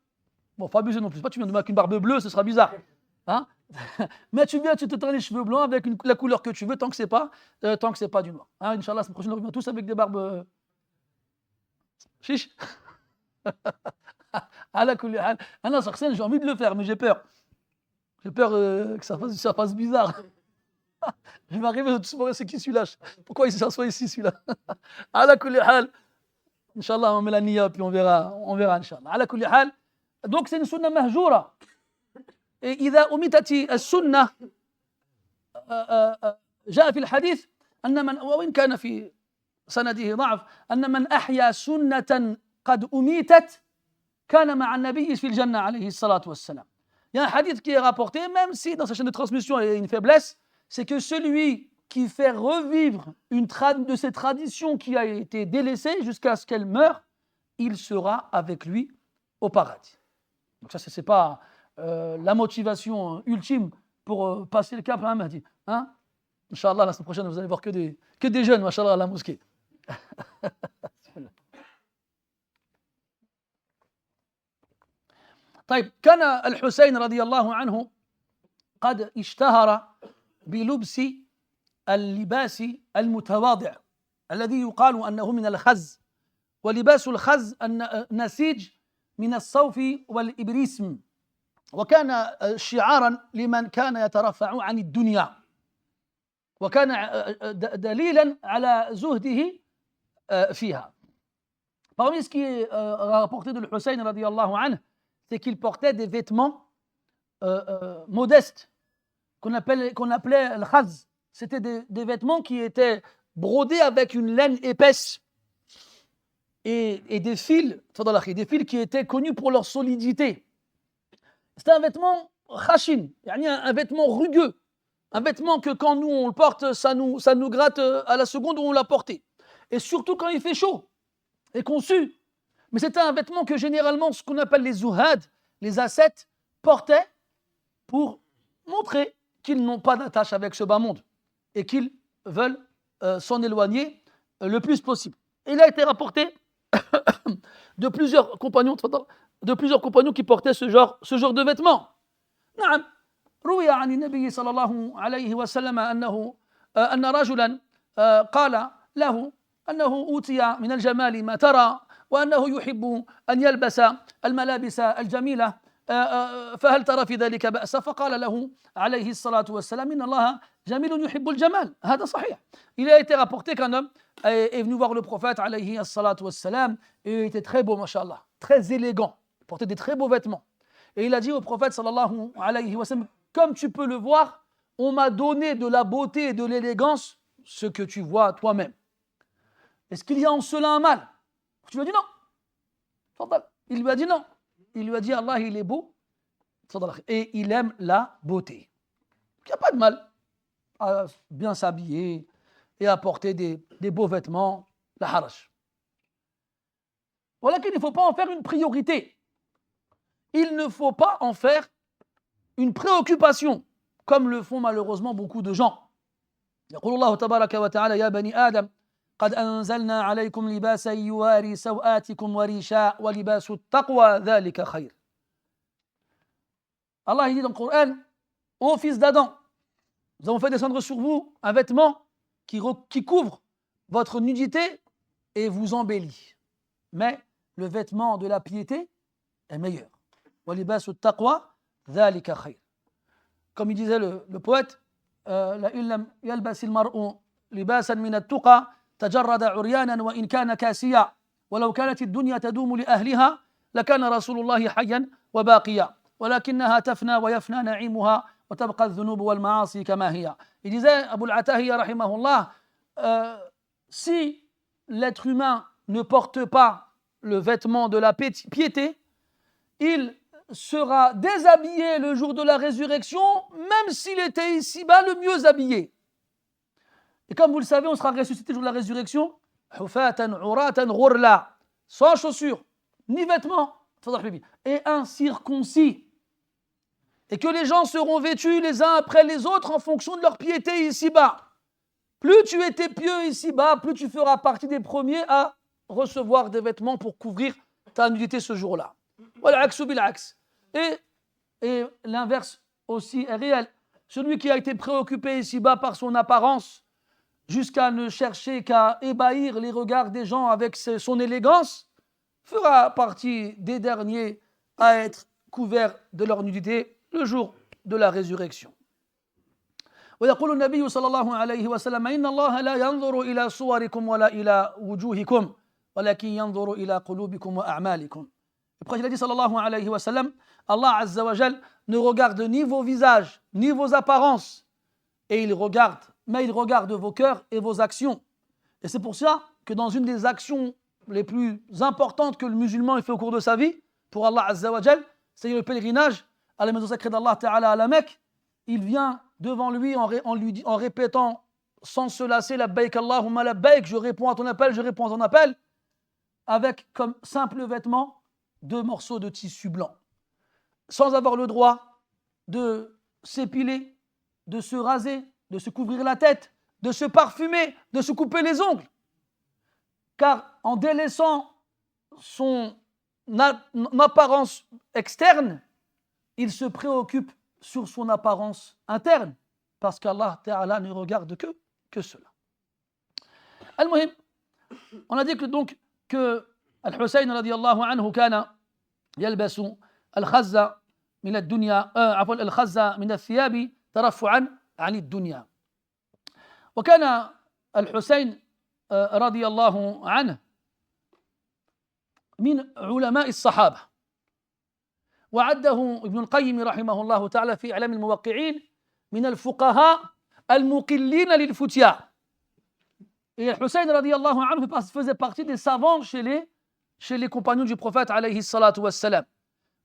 Speaker 1: Bon, pas abuser non plus, pas tu viens de mettre une barbe bleue, ce sera bizarre. Hein. Mais tu te teins les cheveux blancs avec la couleur que tu veux tant que c'est pas du noir. Hein, Inch'Allah, la semaine prochaine, on revient tous avec des barbes chiche. J'ai envie de le faire, mais j'ai peur. J'ai peur que ça fasse bizarre. Je vais arriver souvent, c'est qui celui-là? Pourquoi il s'assoit ici, celui-là? Ala kulli hal. Inch'Allah, on met la niya, puis on verra, Inch'Allah. Ala kulli hal. Donc, c'est une sunna mahjoura. Et إذا أميتت السنة جاء في الحديث أن من وإن كان في سنده ضعف أن من أحيا سنة قد أميتت كان مع النبي في الجنة عليه الصلاة والسلام. Il y a un hadith qui est rapporté, même si dans sa chaîne de transmission il y a une faiblesse, c'est que celui qui fait revivre une de ces traditions qui a été délaissée jusqu'à ce qu'elle meure, il sera avec lui au paradis. Donc ça, c'est pas la motivation ultime pour passer le cap à un Mahdi. Hein? Inch'Allah, la semaine prochaine, vous allez voir que des jeunes, machallah, à la mosquée. طيب كان الحسين رضي الله عنه قد اشتهر بلبس اللباس المتواضع الذي يقال أنه من الخز ولباس الخز النسيج من الصوف والإبريسم وكان شعارا لمن كان يترفع عن الدنيا وكان دليلا على زهده فيها. Parmi ce qui est rapporté de Hussein radiyallahu anhu, c'est qu'il portait des vêtements modestes qu'on appelait le khaz. C'était des vêtements qui étaient brodés avec une laine épaisse et des fils qui étaient connus pour leur solidité. C'était un vêtement khashin, un vêtement rugueux, un vêtement que quand nous on le porte, ça nous gratte à la seconde où on l'a porté. Et surtout quand il fait chaud et qu'on sue. Mais c'était un vêtement que généralement ce qu'on appelle les zuhad, les ascètes, portaient pour montrer qu'ils n'ont pas d'attache avec ce bas monde et qu'ils veulent s'en éloigner le plus possible. Et il a été rapporté de plusieurs compagnons qui portaient ce genre de vêtements. نعم روي عن النبي صلى الله عليه وسلم أن رجلا قال له أنه أوتي من الجمال ما ترى وأنه يحب أن يلبس الملابس الجميلة فهل ترى في ذلك بأسا فقال له عليه الصلاة والسلام إن الله جميل يحب الجمال. هذا صحيح. Il a été rapporté qu'un homme est venu voir le prophète alayhi الصلاة والسلام et il était très beau, mashallah, très élégant, il portait des très beaux vêtements. Et il a dit au prophète sallallahu alayhi wa sallam, comme tu peux le voir, on m'a donné de la beauté et de l'élégance, ce que tu vois toi-même. Est-ce qu'il y a en cela un mal? Tu lui as dit non. Il lui a dit non. Il lui a dit Allah, il est beau et il aime la beauté. Il n'y a pas de mal à bien s'habiller et à porter des beaux vêtements, la haraj. Voilà qu'il ne faut pas en faire une priorité. Il ne faut pas en faire une préoccupation, comme le font malheureusement beaucoup de gens. يقول الله تبارك وتعالى يا بني آدم قد أنزلنا عليكم لباسا يواري سوآتكم وريشا ولباس التقوى ذلك خير. Allah il dit dans le Coran, ô fils d'Adam, nous avons fait descendre sur vous un vêtement qui couvre votre nudité et vous embellit. Mais le vêtement de la piété est meilleur. وَلِبَاسُ التَّقْوَى ذَلِكَ خَيْرٌ. Comme il disait le poète, لَإِنْ لَمْ يَلْبَسِ الْمَرْءُ لِبَاسًا مِنَ التُّقَى تجرد عريانا وإن كان كاسيا ولو كانت الدنيا تدوم لأهلها لكان رسول الله حيا وباقيا ولكنها تفنى ويفنى نعيمها وتبقى الذنوب والمعاصي كما هي. Il disait, Abu al-Atahiya rahimahullah, si l'être humain ne porte pas le vêtement de la piété, il sera déshabillé le jour de la résurrection, même s'il était ici-bas le mieux habillé. Et comme vous le savez, on sera ressuscité le jour de la résurrection, sans chaussures, ni vêtements, et incirconcis. Et que les gens seront vêtus les uns après les autres en fonction de leur piété ici-bas. Plus tu étais pieux ici-bas, plus tu feras partie des premiers à recevoir des vêtements pour couvrir ta nudité ce jour-là. Et l'inverse aussi est réel. Celui qui a été préoccupé ici-bas par son apparence, jusqu'à ne chercher qu'à ébahir les regards des gens avec son élégance, fera partie des derniers à être couverts de leur nudité le jour de la résurrection. ويقول النبي صلى الله عليه وسلم إن الله لا ينظر إلى صوركم ولا إلى وجوهكم ولكن ينظر إلى قلوبكم وأعمالكم. Le prophète a dit sallallahu alayhi wa sallam, Allah azza wa jal ne regarde ni vos visages ni vos apparences, et il regarde vos cœurs et vos actions. Et c'est pour ça que dans une des actions les plus importantes que le musulman fait au cours de sa vie, pour Allah azza wa jal, c'est le pèlerinage à la maison sacrée d'Allah Ta'ala à la Mecque. Il vient devant lui en répétant sans se lasser labbaik Allahumma labbaik, je réponds à ton appel, avec comme simple vêtement 2 morceaux de tissu blanc, sans avoir le droit de s'épiler, de se raser, de se couvrir la tête, de se parfumer, de se couper les ongles. Car en délaissant son apparence externe, il se préoccupe sur son apparence interne, parce qu'Allah Ta'ala ne regarde que cela. Al-Muhim, on a dit que donc que Al-Hussein radiyallahu anhu kana yalbasu al-khazza min ad-dunya al-khazza min al-thiyab taraffu'an 'an ad-dunya. وكان الحسين رضي الله عنه من علماء الصحابة، وعده ابن القيم رحمه الله تعالى في إعلام الموقعين من الفقهاء المقلين للفتيا. Et Hussein radiallahu anhu faisait partie des savants chez les compagnons du prophète alayhi salatu wassalam.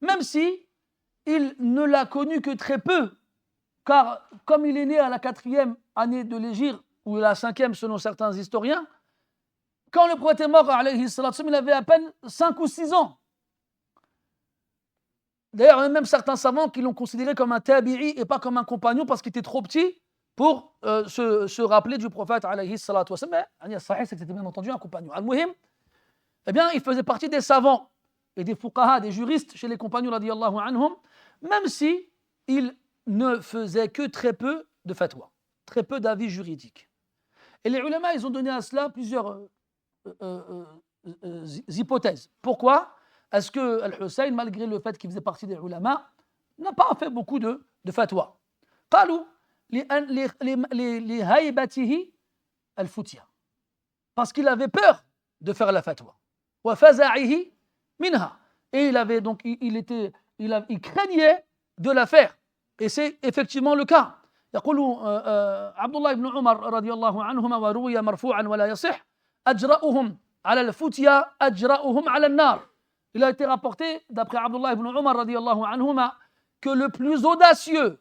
Speaker 1: Même si il ne l'a connu que très peu, car comme il est né à la 4e année de l'Hégire, ou la 5e selon certains historiens, quand le prophète est mort alayhi salatu wassalam, il avait à peine 5 ou 6 ans. D'ailleurs, il y a même certains savants qui l'ont considéré comme un tabi'i et pas comme un compagnon parce qu'il était trop petit pour se rappeler du prophète alayhi salatu wassalam. Mais sahih, c'est que c'était bien entendu un compagnon. Al-Muhim, eh bien, il faisait partie des savants et des fuqaha, des juristes chez les compagnons radiyallahu anhum, même si il ne faisait que très peu de fatwa, très peu d'avis juridiques. Et les ulama, ils ont donné à cela plusieurs hypothèses. Pourquoi est-ce que Al-Hussein, malgré le fait qu'il faisait partie des ulama, n'a pas fait beaucoup de fatwa? قالوا لهيبته الفتيا, parce qu'il avait peur de faire la fatwa. وفزعه منها, et il craignait de la faire. Et c'est effectivement le cas. يقول عبد الله بن عمر رضي الله عنهما وروي مرفوعا ولا يصح أجرأهم على الفتيا أجرأهم على النار. Il a été rapporté, d'après Abdullah ibn Umar radiyallahu anhuma, que le plus audacieux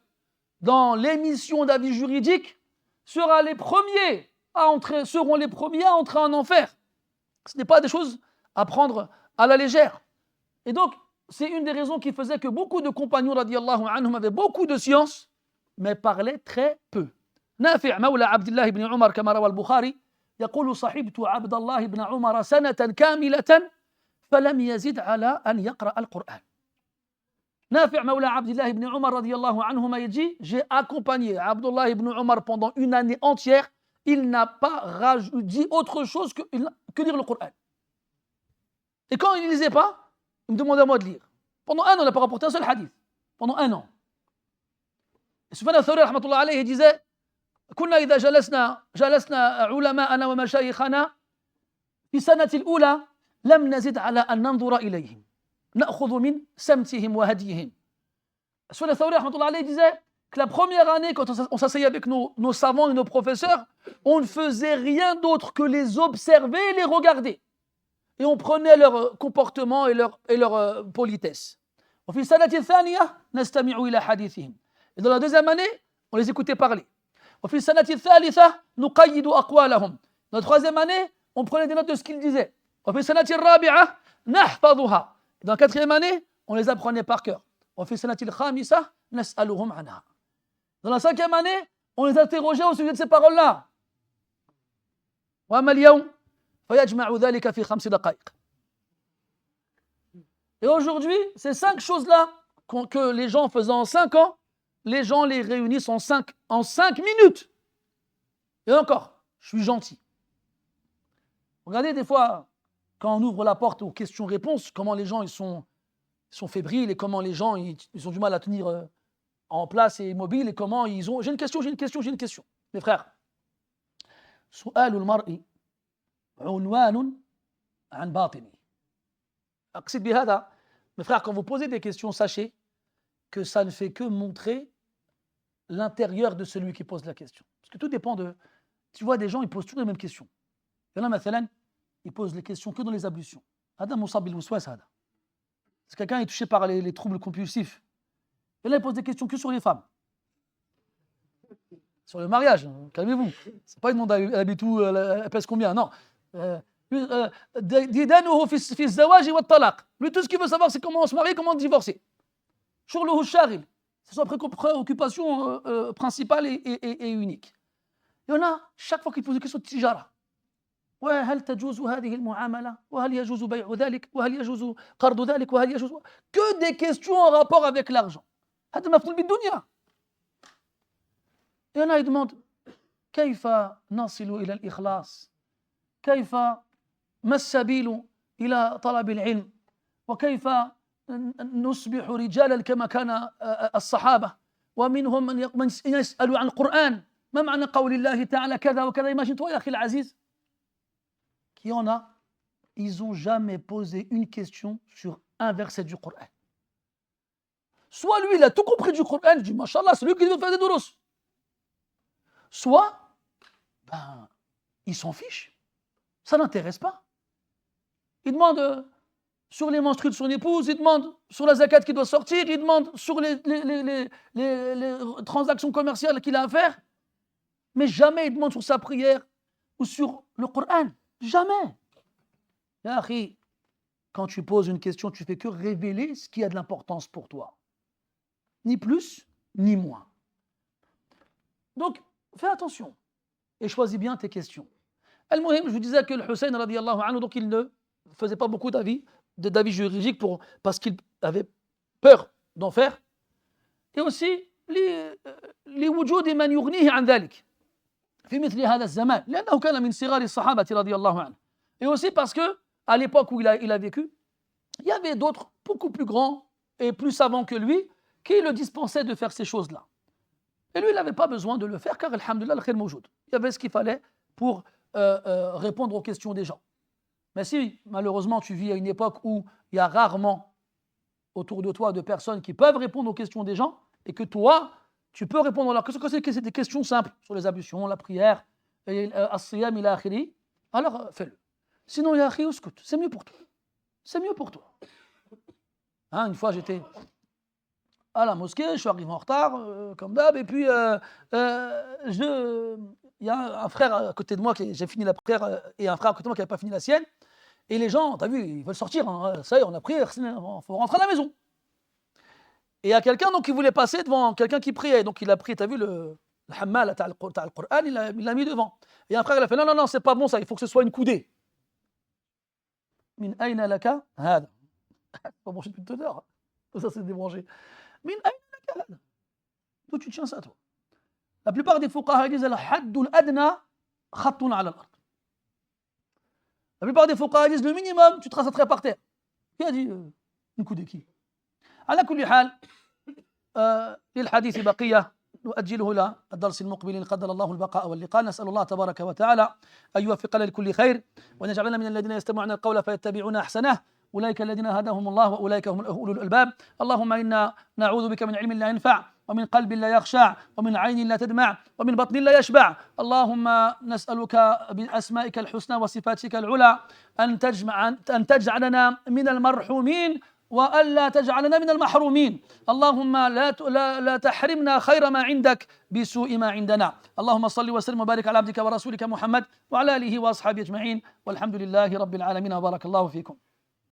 Speaker 1: dans l'émission d'avis juridiques seront les premiers à entrer en enfer. Ce n'est pas des choses à prendre à la légère. Et donc, c'est une des raisons qui faisait que beaucoup de compagnons radiyallahu anhum avaient beaucoup de science, mais parlaient très peu. نافع مولى عبد الله بن عمر كما روى البخاري يقول صحبت عبد الله بن عمر سنة كاملة فلم يزد على أن يقرأ القرآن. Nafi' Mawla Abdullah ibn Umar radiallahu anhuma, il dit, j'ai accompagné Abdullah ibn Umar pendant une année entière, il n'a pas dit autre chose que lire le Coran. Et quand il ne lisait pas, il me demandait à moi de lire. Pendant un an, il n'a pas rapporté un seul hadith. Pendant un an. Et Sufyan al-Thawri rahmatullah alayhi, il disait, كنا إذا جلسنا علماءنا ومشايخنا في السنة الأولى لم نزد على أن ننظر إليهم نأخذ من سمتهم وهديهم. Sufyan al-Thawri rahmatullah alayhi disait que la première année, quand on s'asseyait avec nos savants et nos professeurs, on ne faisait rien d'autre que les observer et les regarder. Et on prenait leur comportement et leur politesse. وفي السنة الثانية نستمع إلى حديثهم. Et dans la deuxième année, on les écoutait parler. وفي السنة الثالثة نقيد أقوالهم. Dans la troisième année, on prenait des notes de ce qu'ils disaient. وفي السنة الرابعة نحفظها. Dans la quatrième année, on les apprenait par cœur. وفي السنة الخامسة نسألهم عنها. Dans la cinquième année, on les interrogeait au sujet de ces paroles-là. وأما اليوم فيجمع ذلك في 5 دقائق. Et aujourd'hui, ces 5 choses-là que les gens faisaient en 5 ans, les gens les réunissent en 5 minutes. Et encore, je suis gentil. Regardez des fois, quand on ouvre la porte aux questions-réponses, comment les gens ils sont fébriles et comment les gens ils ont du mal à tenir en place et immobiles et comment ils ont... J'ai une question. Mes frères, سؤال المرء عنوان عن باطنه. أقصد بهذا, mes frères, quand vous posez des questions, sachez que ça ne fait que montrer l'intérieur de celui qui pose la question. Parce que tout dépend de... Tu vois, des gens, ils posent toujours les mêmes questions. Il y en a, مثلا, ils posent les questions que dans les ablutions. هذا مصاب بالوسواس هذا. C'est quelqu'un qui est touché par les troubles compulsifs. Et là, il pose des questions que sur les femmes. Sur le mariage, calmez-vous. C'est pas une demande elle habite où, elle pèse combien, non. ديدانه في الزواج والطلاق. Lui, tout ce qu'il veut savoir, c'est comment on se marie, comment on divorcer. شغله الشاغل. C'est sa préoccupation principale et unique. Il y en a, chaque fois qu'il pose des questions de tijara. وهل تجوز هذه المعاملة وهل يجوز بيع ذلك وهل يجوز قرض ذلك وهل يجوز que des questions en rapport avec l'argent. هذا مفهوم بالدنيا. Il y en a, ils demandent كيف نصل إلى الإخلاص كيف ما السبيل إلى طلب العلم وكيف نصبح رجالا كما كان الصحابة ومنهم من يسأل عن القرآن ما معنى قول الله تعالى كذا وكذا. Imagine-toi يا أخي العزيز, qu'il y en a, ils n'ont jamais posé une question sur un verset du Coran. Soit lui, il a tout compris du Coran, il dit, Mashallah, c'est lui qui veut faire des douros. Soit, il s'en fiche. Ça n'intéresse pas. Il demande sur les menstrues de son épouse, il demande sur la zakat qui doit sortir, il demande sur les transactions commerciales qu'il a à faire. Mais jamais il demande sur sa prière ou sur le Coran. Jamais. Ya akhi, quand tu poses une question, tu fais que révéler ce qui a de l'importance pour toi. Ni plus, ni moins. Donc, fais attention et choisis bien tes questions. Al-Muhim, je vous disais que le Hussein, radiyallahu anhu, donc il ne faisait pas beaucoup d'avis juridiques parce qu'il avait peur d'en faire. Et aussi, les wujud man yughnihi an dhalik. في مثل هذا الزمان لأنه كان من صغار الصحابة رضي الله عنه. Et aussi parce que à l'époque où il a vécu, il y avait d'autres beaucoup plus grands et plus savants que lui qui le dispensaient de faire ces choses-là. Et lui, il n'avait pas besoin de le faire car, alhamdulillah, al-khayr mawjoud. Il y avait ce qu'il fallait pour répondre aux questions des gens. Mais si, malheureusement, tu vis à une époque où il y a rarement autour de toi de personnes qui peuvent répondre aux questions des gens et que toi, tu peux répondre à leurs questions, c'est des questions simples sur les ablutions, la prière, as-siyam ila akhiri, alors fais-le. Sinon, ya akhi, uskut, c'est mieux pour toi. C'est mieux pour toi. Hein, une fois, j'étais à la mosquée, je suis arrivé en retard, comme d'hab, et puis il y a un frère à côté de moi, j'ai fini la prière, et un frère à côté de moi qui n'avait pas fini la sienne, et les gens, t'as vu, ils veulent sortir, hein, ça y est, on a prié, il faut rentrer à la maison. Et il y a quelqu'un donc, qui voulait passer devant quelqu'un qui priait. Donc il a pris, tu as vu, Le hammal تاع Coran, il l'a mis devant. Et un frère, il a fait non, non, non, c'est pas bon ça, il faut que ce soit une coudée. Min ayna laka hada. Pas branché depuis tout à l'heure. Ça, c'est débranché. Min ayna laka hada. D'où tu tiens ça, toi? La plupart des fuqaha disent al-haddul adna khattun ala al-ard. La plupart des fuqaha disent le minimum, tu traces un trait par terre. Qui a dit une coudée qui? على كل حال للحديث بقية نؤجله إلى الدرس المقبل إن قدر الله البقاء واللقاء. نسأل الله تبارك وتعالى أن يوفقنا لكل خير وأن يجعلنا من الذين يستمعون القول فيتبعون أحسنه. أولئك الذين هداهم الله وأولئك هم أولو الألباب. اللهم إنا نعوذ بك من علم لا ينفع ومن قلب لا يخشع ومن عين لا تدمع ومن بطن لا يشبع. اللهم نسألك بأسمائك الحسنى وصفاتك العلى أن تجعلنا من المرحومين وألا تجعلنا من المحرومين. اللهم لا تحرمنا خير ما عندك بسوء ما عندنا. اللهم صل وسلم وبارك على عبدك ورسولك محمد وعلى آله وأصحابه أجمعين والحمد لله رب العالمين وبارك الله فيكم.